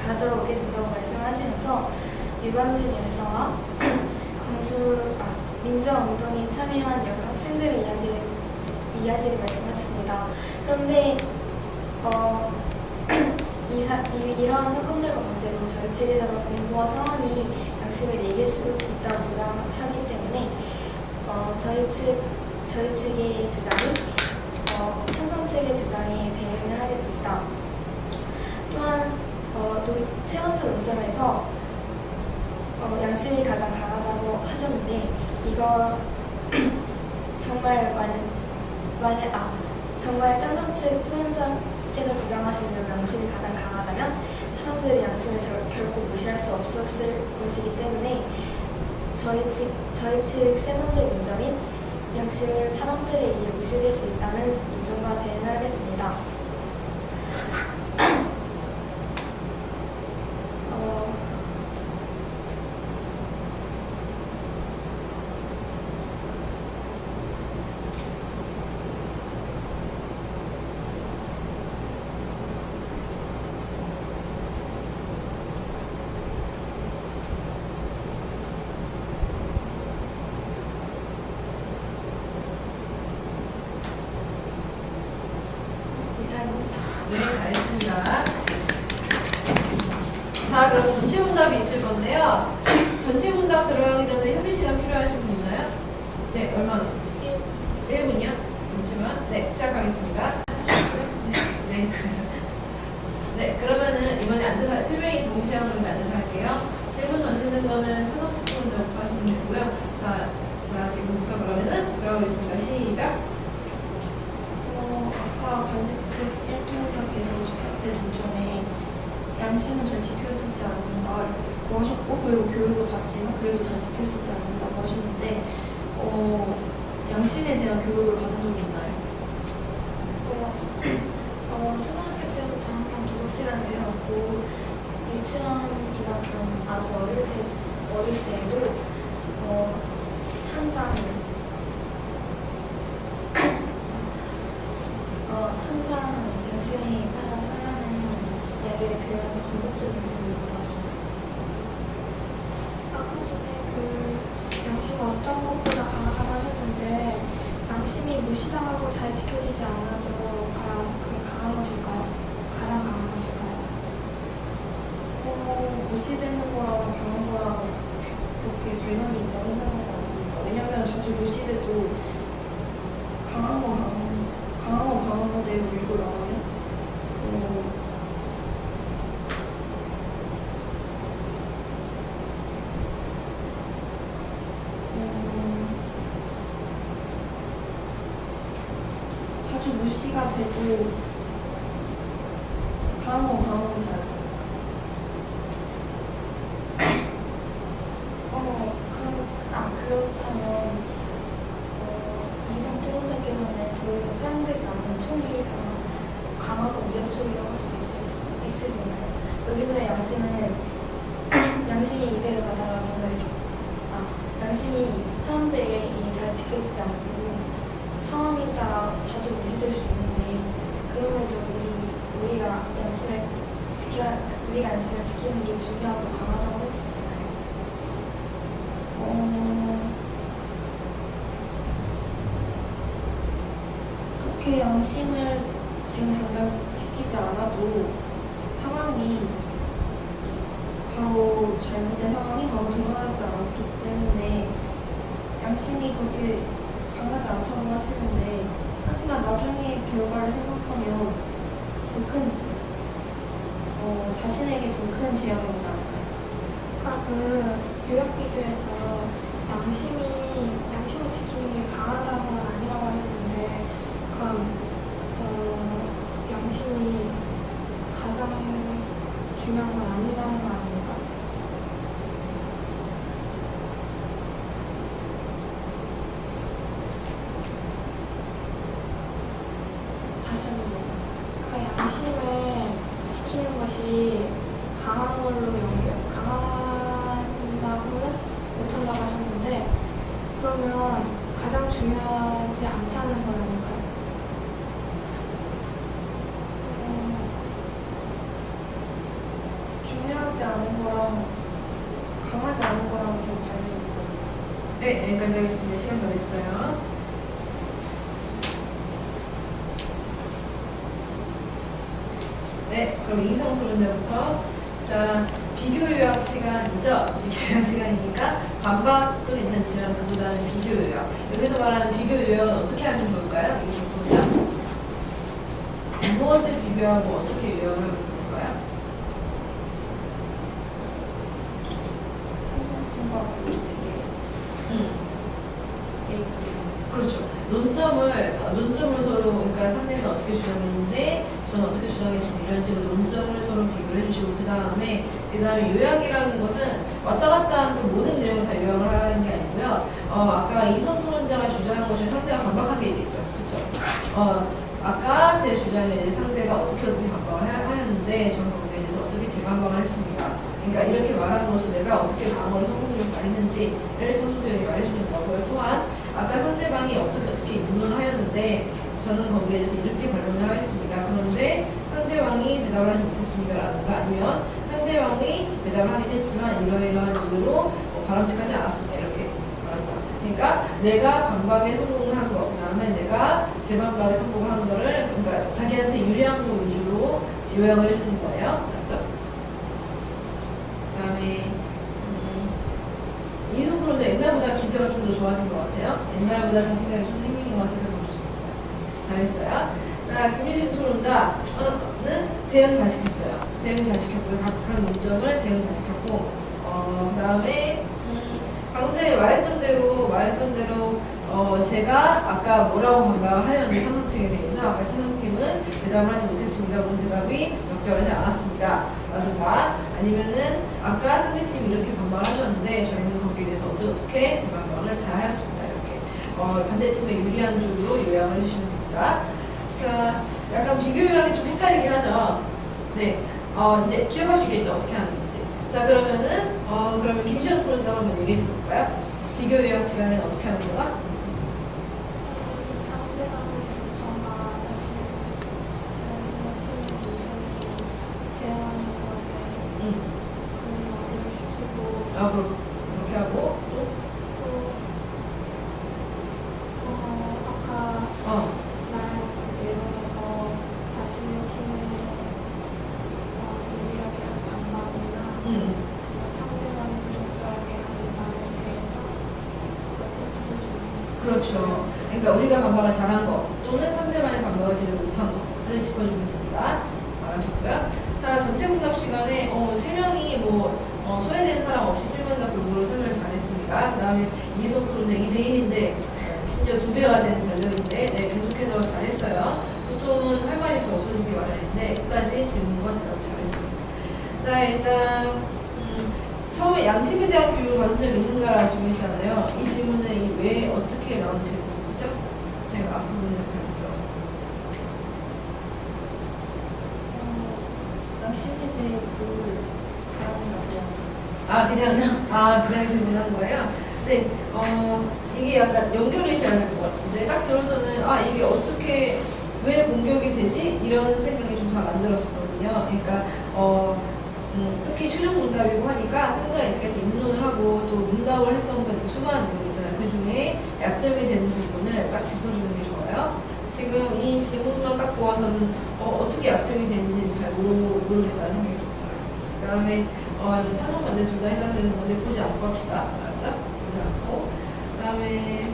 가져오게 된다고 말씀하시면서 유관순 열사와 민주화 운동에 참여한 여러 학생들의 이야기를 말씀하셨습니다. 그런데 이러한 사건들과 반대로 저희 측에서가 공부와 상황이 양심을 이길 수 있다고 주장하기 때문에 저희 측의 주장이 찬성 측의 주장에 대응을 하게 됩니다. 또한 세 번째 논점에서 양심이 가장 강하다고 하셨는데 이거 정말 찬성 측 토론자께서 주장하신 대로 양심이 가장 강하다면 사람들이 양심을 결코 무시할 수 없었을 것이기 때문에 저희 측 세 번째 논점인 양심은 사람들에 의해 무시될 수 있다는 논점과 대응을 하게 됩니다. 네, 잘했습니다. 자, 그럼 전체 문답이 있을 건데요. 전체 문답 들어가기 전에 협의 시간 필요하신 분 있나요? 네, 얼마나? 1분이요? 잠시만. 네, 시작하겠습니다. 네. 네, 그러면은 이번에 앉아서, 3명이 동시에 한 분이 앉아서 할게요. 질문 던지는 거는 사성측 문제부터 하시면 되고요. 자, 지금부터 그러면은 들어가겠습니다. 시작. 아까 반대측 1통자께서 첫 번째 논점에 양심은 잘 지켜지지 않는다고 하셨고, 그리고 교육을 받지만 그래도 잘 지켜지지 않는다고 하셨는데, 양심에 대한 교육을 받은 적이 있나요? 초등학교 때부터 항상 도덕 시간을 배웠고 유치원이나 그런 아주 어릴 때에도 항상 양심에 따라 살라는 이야기를 들으면서 반복적인 교육을 받았습니다. 어떤 것보다 강하다고 하셨는데 양심이 무시당하고 잘 지켜지지 않아도 과연 그게 강한 것일까요? 가장 강한 것일까요? 무시되는 거랑 강한 거랑 그렇게 관련이 있다고 생각하지 않습니다. 왜냐면 자주 무시돼도 강한 건 강한 거대로 밀고 나가면 자주 무시가 돼도 강한 건 강한 거지 않습니까? 그렇다면 이성 토론자께서는 더 이상 사용되지 않는 총이 강하고 위협적이라고 할 수 있을까요? 여기서의 양심은 양심이 이대로 가다가 양심이 사람들에게 잘 지켜지지 않고 상황에 따라 자주 무시될 수 있는데 그럼에도 우리가 양심을 지키는 게 중요하고 강하다고 할 수 있을까요? 그렇게 양심을 지금 당장 지키지 않아도 상황이 바로 잘못된 상황이 바로 드러나지 않기 때문에 양심이 그렇게 강하지 않다고 하시는데 하지만 나중에 결과를 생각하면 자신에게 더 큰 재앙이 오지 않을까요? 그러니까 그 요약 비교에서 양심을 지키는 게 강하다고는 아니라고 하셨는데 그럼 양심이 가장 중요한 건 아니라는 거 아닙니까? 다시 한번 말씀. 그러니까 양심을 지키는 것이 강한 걸로 강하다고는 못한다고 하셨는데 그러면 가장 중요하지 않다는 건 아닐까요? 중요하지 않은 거랑 강하지 않은 거랑 좀 관련이 있잖아요. 네, 여기까지 하겠습니다. 시간 다 됐어요. 네, 그럼 이성 토론자부터. 자, 비교 요약 시간이죠? 비교 요약 시간이니까 반박도 괜찮지만 그보다는 비교 요약. 여기서 말하는 비교 요약은 어떻게 하면 좋을까요? 이성 토론자. 무엇을 비교하고 어떻게 요약을 하면 좋을까요? 상상팀과 우측에 그렇죠. 논점을 서로, 그러니까 상대는 어떻게 주장했는데, 저는 어떻게 주장했습니다. 이런 식으로 논점을 서로 비교를 해주시고, 그 다음에 요약이라는 것은 왔다 갔다 한 그 모든 내용을 다 요약을 하는 게 아니고요. 아까 이성 토론자가 주장한 것 중에 상대가 반박한 게 있겠죠. 그렇죠. 아까 제 주장에 상대가 어떻게 반박을 하였는데, 저는 거기에 대해서 어떻게 재반박을 했습니다. 그러니까 이렇게 말함으로써 내가 어떻게 방어를 성공적으로 말했는지를 성공적으로 말해주는 거고요. 또한 아까 상대방이 어떻게 입론을 하였는데 저는 거기에 대해서 이렇게 반론을 하겠습니다. 그런데 상대방이 대답을 하지 못했습니다라든가 아니면 상대방이 대답을 하긴 했지만 이러이러한 이유로 바람직하지 않았습니다. 이렇게 말하죠. 그러니까 내가 반박에 성공을 한 거, 그 다음에 내가 재반박에 성공을 한 거를 그러니까 자기한테 유리한 거 위주로 요약을 해주는 거예요. 그렇죠? 그 다음에 이성 토론자 옛날보다 기세가 좀 더 좋아진 것 같아요. 옛날보다 자신감이 좀 생긴 것 같아서 너무 좋습니다. 잘했어요. 자, 김유진 토론자는 대응 잘 시켰어요. 대응 잘 시켰고요. 각 문점을 대응 잘 시켰고, 그 다음에 방금 말했던 대로 제가 아까 뭐라고 반박을 하였는데 상대측에 대해서 아까 찬성팀은 대답을 하지 못했습니다. 그런 대답이 적절하지 않았습니다. 라든가 아니면은 아까 상대팀이 이렇게 반박을 하셨는데 저희는 거기에 대해서 어떻게 재반박을 잘 하였습니다. 이렇게 반대팀에 유리한 쪽으로 요약을 해주시면 됩니다. 자, 약간 비교 요약이 좀 헷갈리긴 하죠. 네, 이제 기억하시겠죠? 어떻게 하는 건지. 자, 그러면 김시현 토론자 한번 얘기해 볼까요? 비교 요약 시간에 어떻게 하는 거가? 상대방의 그렇게 하고 또 그렇죠. 그러니까 우리가 반박을 잘한 거 또는 상대방의 반박을 제대로 못한 거를 짚어주면 됩니다. 잘하셨고요. 자, 전체 문답 시간에 세 명이 소외된 사람 없이 세 명 다 골고루 설명을 잘했습니다. 그 다음에 이해성 토론은 2대1인데 심지어 2배가 되는 전력인데 네, 계속해서 잘했어요. 보통은 할 말이 더 없어지기 마련인데 끝까지 질문과 대답 잘했습니다. 자, 일단 처음에 양심의대학 교육을 받은 적 있는가라는 질문했잖아요. 이 질문은 왜 어떻게 나온 질문이죠? 제가 앞부분을 잘못 들어서. 양심에 대해 그냥 질문한 거예요? 네, 이게 약간 연결이 돼야 될 것 같은데, 딱 들어서는, 이게 어떻게, 왜 공격이 되지? 이런 생각이 좀 잘 안 들었었거든요. 그러니까, 특히 실용 문답이고 하니까 상당히 이렇게까지 입론을 하고 또 문답을 했던 건 수많은 부분 있잖아요. 그 중에 약점이 되는 부분을 딱 짚어주는 게 좋아요. 지금 이 질문만 딱 보아서는, 어떻게 약점이 되는지는 잘 모르겠다는 생각이 좀 들어요. 그 다음에, 차선 반대 둘 다 해당되는 건데 보지 않고 합시다. 알았죠? 보지 않고. 그 다음에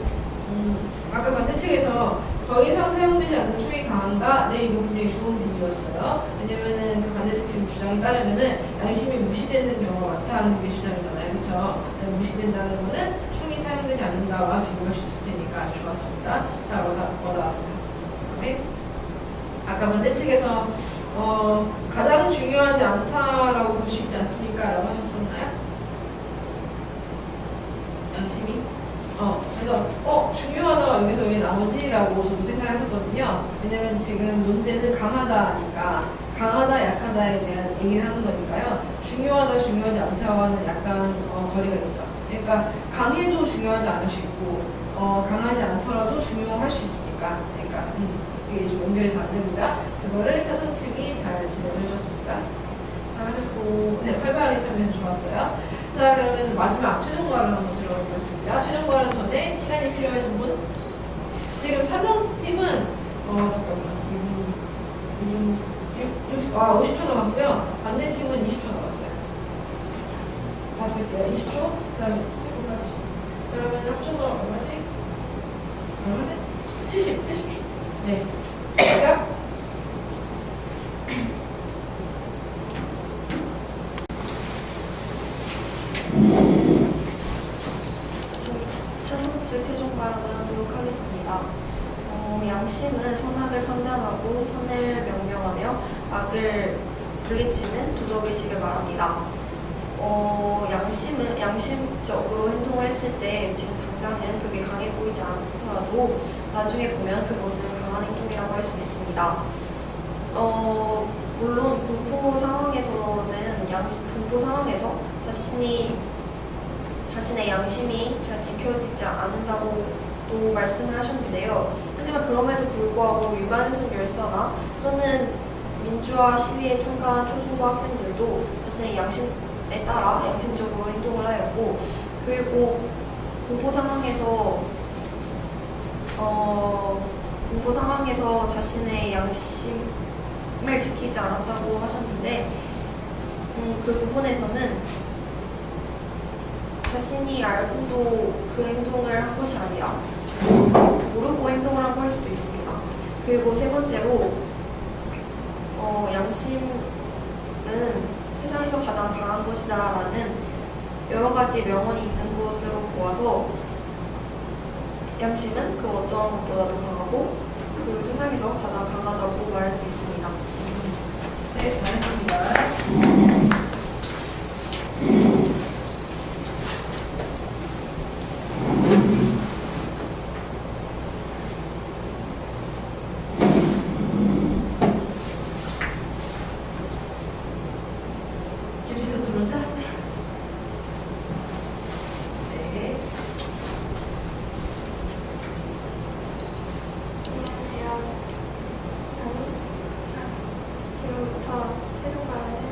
아까 반대측에서 더 이상 사용되지 않는 총이 강한가? 네, 이거 굉장히 좋은 비유였어요. 왜냐면은 그 반대측 지금 주장에 따르면은 양심이 무시되는 경우가 많다는 게 주장이잖아요. 그쵸? 무시된다는 거는 총이 사용되지 않는다와 비교할 수 있을 테니까 아주 좋았습니다. 자, 와닿았어요. 그다음에 아까 반대측에서 가장 중요하지 않다라고 볼 수 있지 않습니까? 라고 하셨었나요? 양심이? 그래서 중요하다가 여기서 왜 나오지? 라고 저도 생각했었거든요. 왜냐면 지금 문제는 강하다니까 강하다, 약하다에 대한 얘기를 하는 거니까요. 중요하다, 중요하지 않다와는 약간 거리가 있죠. 그러니까 강해도 중요하지 않을 수 있고 강하지 않더라도 중요할 수 있으니까 그러니까 이게 좀 연결이 잘 안 됩니다. 그거를 차선측이 잘 진행을 해줬습니다. 잘하셨고 네, 활발하게 참여해서 좋았어요. 자, 그러면 마지막 최종 발언 한번 들어보겠습니다. 최종 발언 전에 시간이 필요하신 분? 지금 찬성팀은 잠깐만 이분 50초 남았고요. 반대팀은 20초 남았어요. 다 쓸게요. 20초. 그 다음에 70분 가주시고. 그러면 합쳐서 얼마씩? 70초. 네. 시작. 차선측 최종 발언을 하도록 하겠습니다. 양심은 선악을 판단하고 선을 명령하며 악을 분리치는 도덕의식을 말합니다. 양심은 양심적으로 행동을 했을 때 지금 당장은 그게 강해 보이지 않더라도 나중에 보면 그것은 강한 행동이라고 할 수 있습니다. 물론 공포 상황에서 자신의 양심이 잘 지켜지지 않는다고 또 말씀을 하셨는데요. 하지만 그럼에도 불구하고 유관순 열사나 또는 민주화 시위에 참가한 초중고 학생들도 자신의 양심에 따라 양심적으로 행동을 하였고, 그리고 공포 상황에서 자신의 양심을 지키지 않았다고 하셨는데, 그 부분에서는 자신이 알고도 그 행동을 한 것이 아니라 모르고 행동을 한 걸 수도 있습니다. 그리고 세 번째로 양심은 세상에서 가장 강한 것이다 라는 여러 가지 명언이 있는 것으로 보아서 양심은 그 어떠한 것보다도 강하고 그리고 세상에서 가장 강하다고 말할 수 있습니다. 네, 잘했습니다. 김시선 들어오자? 네. 안녕하세요. 저는 지금부터 최종 발언을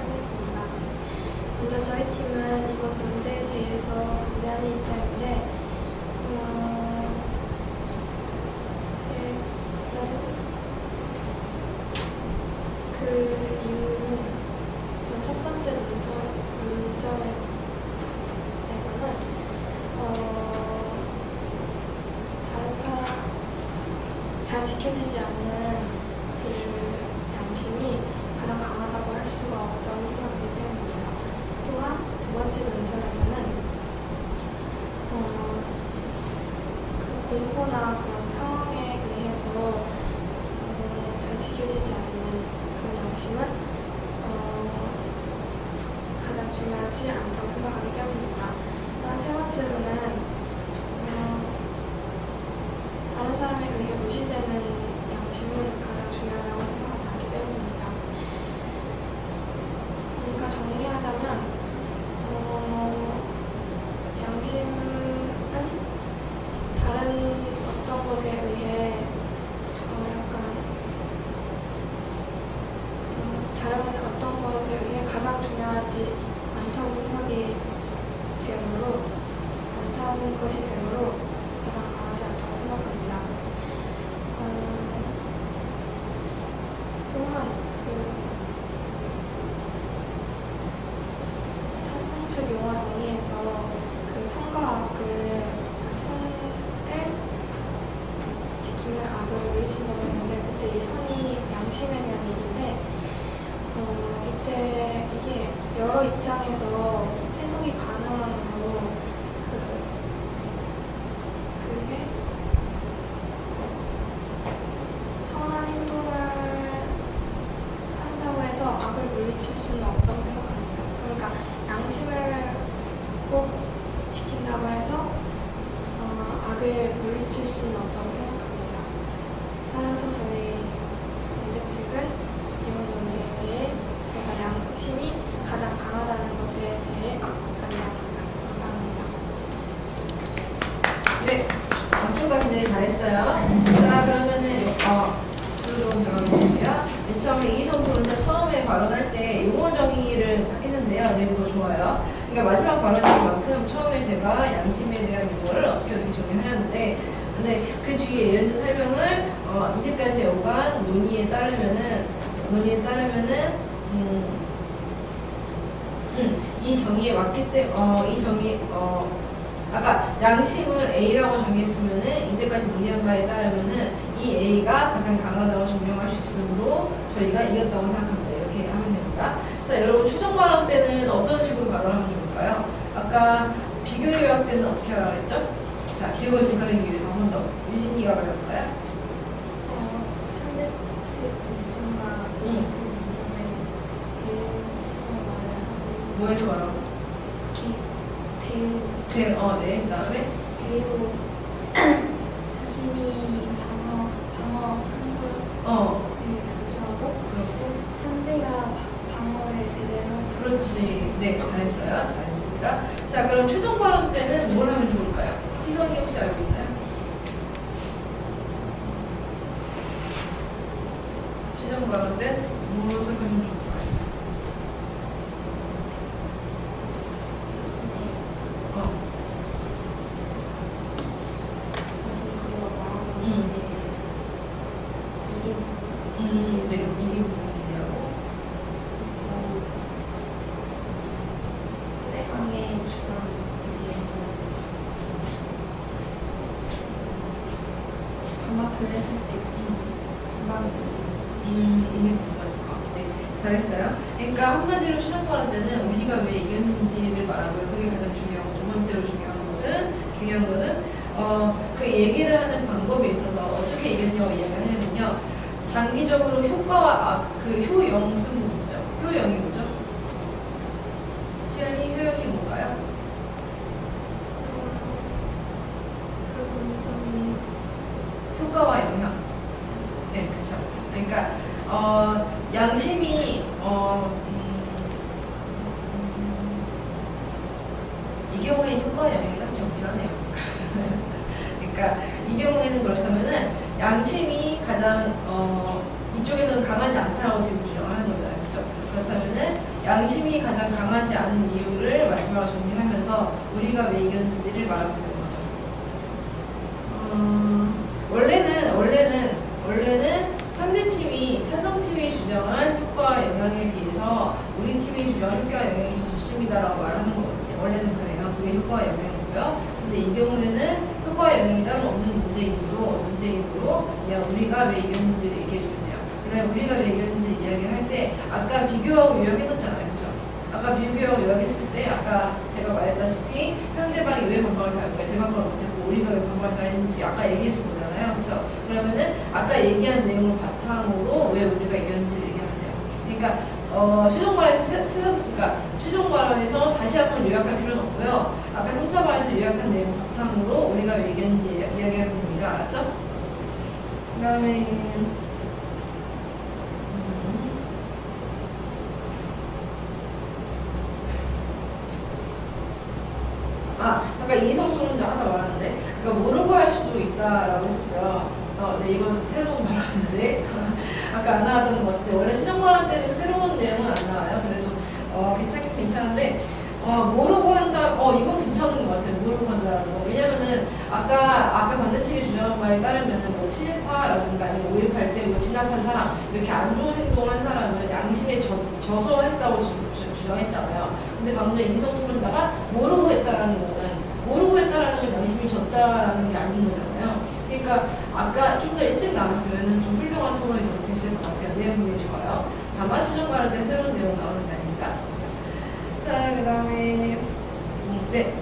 잘 지켜지지 않는 그 양심이 가장 강하다고 할 수가 없다고 생각하기 때문입니다. 또한 두 번째 논점에서는 그 공포나 그런 상황에 의해서 잘 지켜지지 않는 그런 양심은 가장 중요하지 않다고 생각하기 때문입니다. 또한 세 번째로는 다른 사람에 의해 무시되는 양심은 가장 중요하다고 생각하지 않기 때문입니다. 그러니까 정리하자면 양심은 다른 어떤 것에 의해 다른 어떤 것에 의해 가장 중요하지 않다고 생각이 되므로 않다는 것이 되므로 가장 강하지 않다고 생각합니다. 또한 찬성 측 용어 정리에서 그 선과 악을 선에 지키면 악을 물리친다고 했는데 그때 이 선이 양심에 대한 얘기인데 이때 이게 여러 입장에서 해석이 가능하므로 그게 선한 행동을 한다고 해서 악을 물리칠 수는 없다고 생각합니다. 그러니까 양심을 꼭 지킨다고 해서 악을 물리칠 수는 없다고 생각합니다. 따라서 저희 반대 측은 이번 문제에 대해 제가 양심이 가장 강하다는 것에 대해 반대합니다. 감사합니다. 네, 좀 굉장히 잘했어요. 자, 그러면은 수로 들어가겠습니다. 맨 처음에 이기성 토론자 처음에 발언할 때 용어 정의를 했는데요. 네, 그거 좋아요. 그러니까 마지막 발언인 만큼 처음에 제가 양심에 대한 용어를 어떻게 정의하였는데, 근데 그 뒤에 이어진 설명을 이제까지 오간 논의에 따르면은 이 정의에 맞기 때문에 이 정의 아까 양심을 A라고 정의했으면은 이제까지 논의한 바에 따르면은 이 A가 가장 강하다고 증명할 수 있으므로 저희가 이겼다고 생각합니다. 이렇게 하면 됩니다. 자, 여러분 최종 발언 때는 어떤 식으로 발언하면 좋을까요? 아까 비교 요약 때는 어떻게 하라고 했죠? 자, 기억을 되살리기 위해서 한 번 더 유진이가 말해볼까요? 상대 측 논점과 우리 측 논점을 대응해서 말을 하고 뭐해서 말하고? 대응 네. 그 다음에 그리고 자신이 방어한 것을 강조하고 그렇고 상대가 방어를 제대로 하지 그렇지. 네, 잘했습니다. 자, 그럼 최종 발언 때는 뭘 하면 좋을까요? 희성이 혹시 알고 있나요? 최종 발언 때 무엇을 하시면 좋을까요? 교수님, 어, 교수님 그리고 말한 것인데 이긴 부분, 네, 이게 부분이냐고. 상대방의 주장에 대해서 반박을 했을 때 반박에서 이게 부분이니까. 네, 잘했어요. 그러니까 한마디로 최종 발언 때는 우리가 왜 이겼는지를 말하고요. 그게 가장 중요하고 두 번째로 중요한 것은 그 얘기를 하는 방법에 있어서 어떻게 이겼냐고 이야기를 하냐면요. 장기적으로 효과와 그 효용승 있죠. 효용이 뭐죠? 시연이 효용이 뭔가요? 그 논점이 효과와 영향. 네, 그쵸. 그러니까 양심이 이 경우에 효과와 영향이 딱히 없긴 하네요. 그러니까 이 경우에는 그렇다면은 양심이 가장 이쪽에서는 강하지 않다라고 지금 주장을 하는 거잖아요. 그렇죠? 그렇다면은 양심이 가장 강하지 않은 이유를 마지막으로 정리를 하면서 우리가 왜 이겼는지를 말하면 되는 거죠. 원래는 상대팀이 찬성팀이 주장한 효과와 영향에 비해서 우리 팀이 주장한 효과와 영향이 더 좋습니다라고 말하는 거거든요. 원래는 그래요. 그게 효과와 영향이고요. 근데 이 경우에는 효과와 영향이 따로 없는 문제이므로 문제이므로 그냥 우리가 왜 이겼는지를 얘기해 주면 돼요. 그다음에 우리가 왜 이겼는지 이야기를 할 때 아까 비교하고 요약했었잖아요. 그렇죠? 아까 비교하고 요약했을 때 아까 제가 말했다시피 상대방이 왜 반박을 잘하니까 제 반박을 못했고 우리가 왜 반박을 잘했는지 아까 얘기했을 거잖아요. 그렇죠? 그러면은 아까 얘기한 내용을 바탕으로 왜 우리가 이겼는지를 얘기하면 돼요. 그러니까 최종 발언에서 그러니까 최종 발언에서 다시 한번 요약할 필요는 없고요. 아까 3차 발언에서 요약한 내용 바탕으로 우리가 왜 이겼는지 이야기하면 됩니다. 알았죠? 그다음에 아까 이성소문자 하다 말았는데, 그러니까 모르고 할 수도 있다라고 했었죠. 네, 이건 새로운 발언인데, 아까 안 나왔던 것 같은데, 원래 시정 발언 때는 새로운 내용은 안 나와요. 그래도 괜찮긴 괜찮은데, 모르고 한다, 이건 괜찮은 것 같아요. 모르고 한다라는 거. 왜냐면은, 아까 반대측이 주장한 바에 따르면은, 뭐, 친일파라든가 아니면 5.18 때 뭐 진압한 사람, 이렇게 안 좋은 행동을 한 사람은 양심에 져서 했다고 주장했잖아요. 근데 방금 이성소문자가 모르고 했다라는 거는, 모르고 했다라는 건 양심이 졌다라는 게 아닌 거잖아요. 그러니까, 아까 좀 더 일찍 나왔으면은 좀 훌륭한 토론이 됐을 것 같아요. 내용 굉장히 좋아요. 다만, 추정 발언 때 새로운 내용 나오는 게 아닙니다. 자, 그 다음에, 네.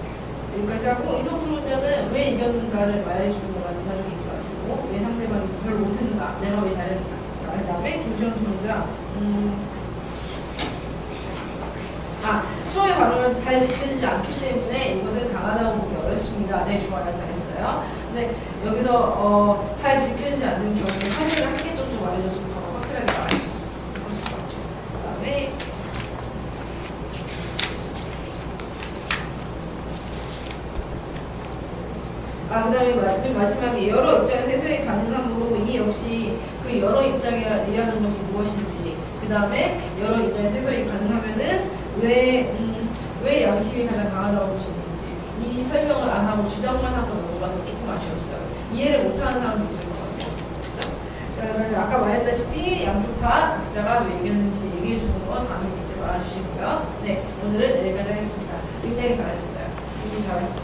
여기까지 하고, 이성토론자는 왜 이겼는가를 말해주는 거가 나중에 잊지 마시고, 왜 상대방이 별로 못했는가, 내가 왜 잘했는가. 자, 그 다음에, 김시현 토론자, 처음에 발언을 잘 지켜지지 않기 때문에 이것을 강하다고 보기 어렵습니다. 네, 좋아요. 잘했어요. 근데 여기서, 잘 지켜지지 않는 경우에 사례를 한 개 정도 말해줬으면 더 확실하게 말해줬을 것 같아요. 그 다음에, 그 다음에 마지막에 여러 입장에서 해석이 가능하므로 이 역시 그 여러 입장이라는 것이 무엇인지, 그 다음에 여러 입장에서 해석이 가능하면은 왜 양심이 가장 강하다고 볼 수 있는지, 이 설명을 안 하고 주장만 하고 넘어가서 조금 아쉬웠어요. 이해를 못하는 사람도 있을 것 같아요. 그렇죠? 자, 그다음에 아까 말했다시피 양쪽 다 각자가 왜 이겼는지 얘기해 주는 거 다들 잊지 말아주시고요. 네, 오늘은 여기까지 하겠습니다. 굉장히 잘하셨어요. 굉장히 잘.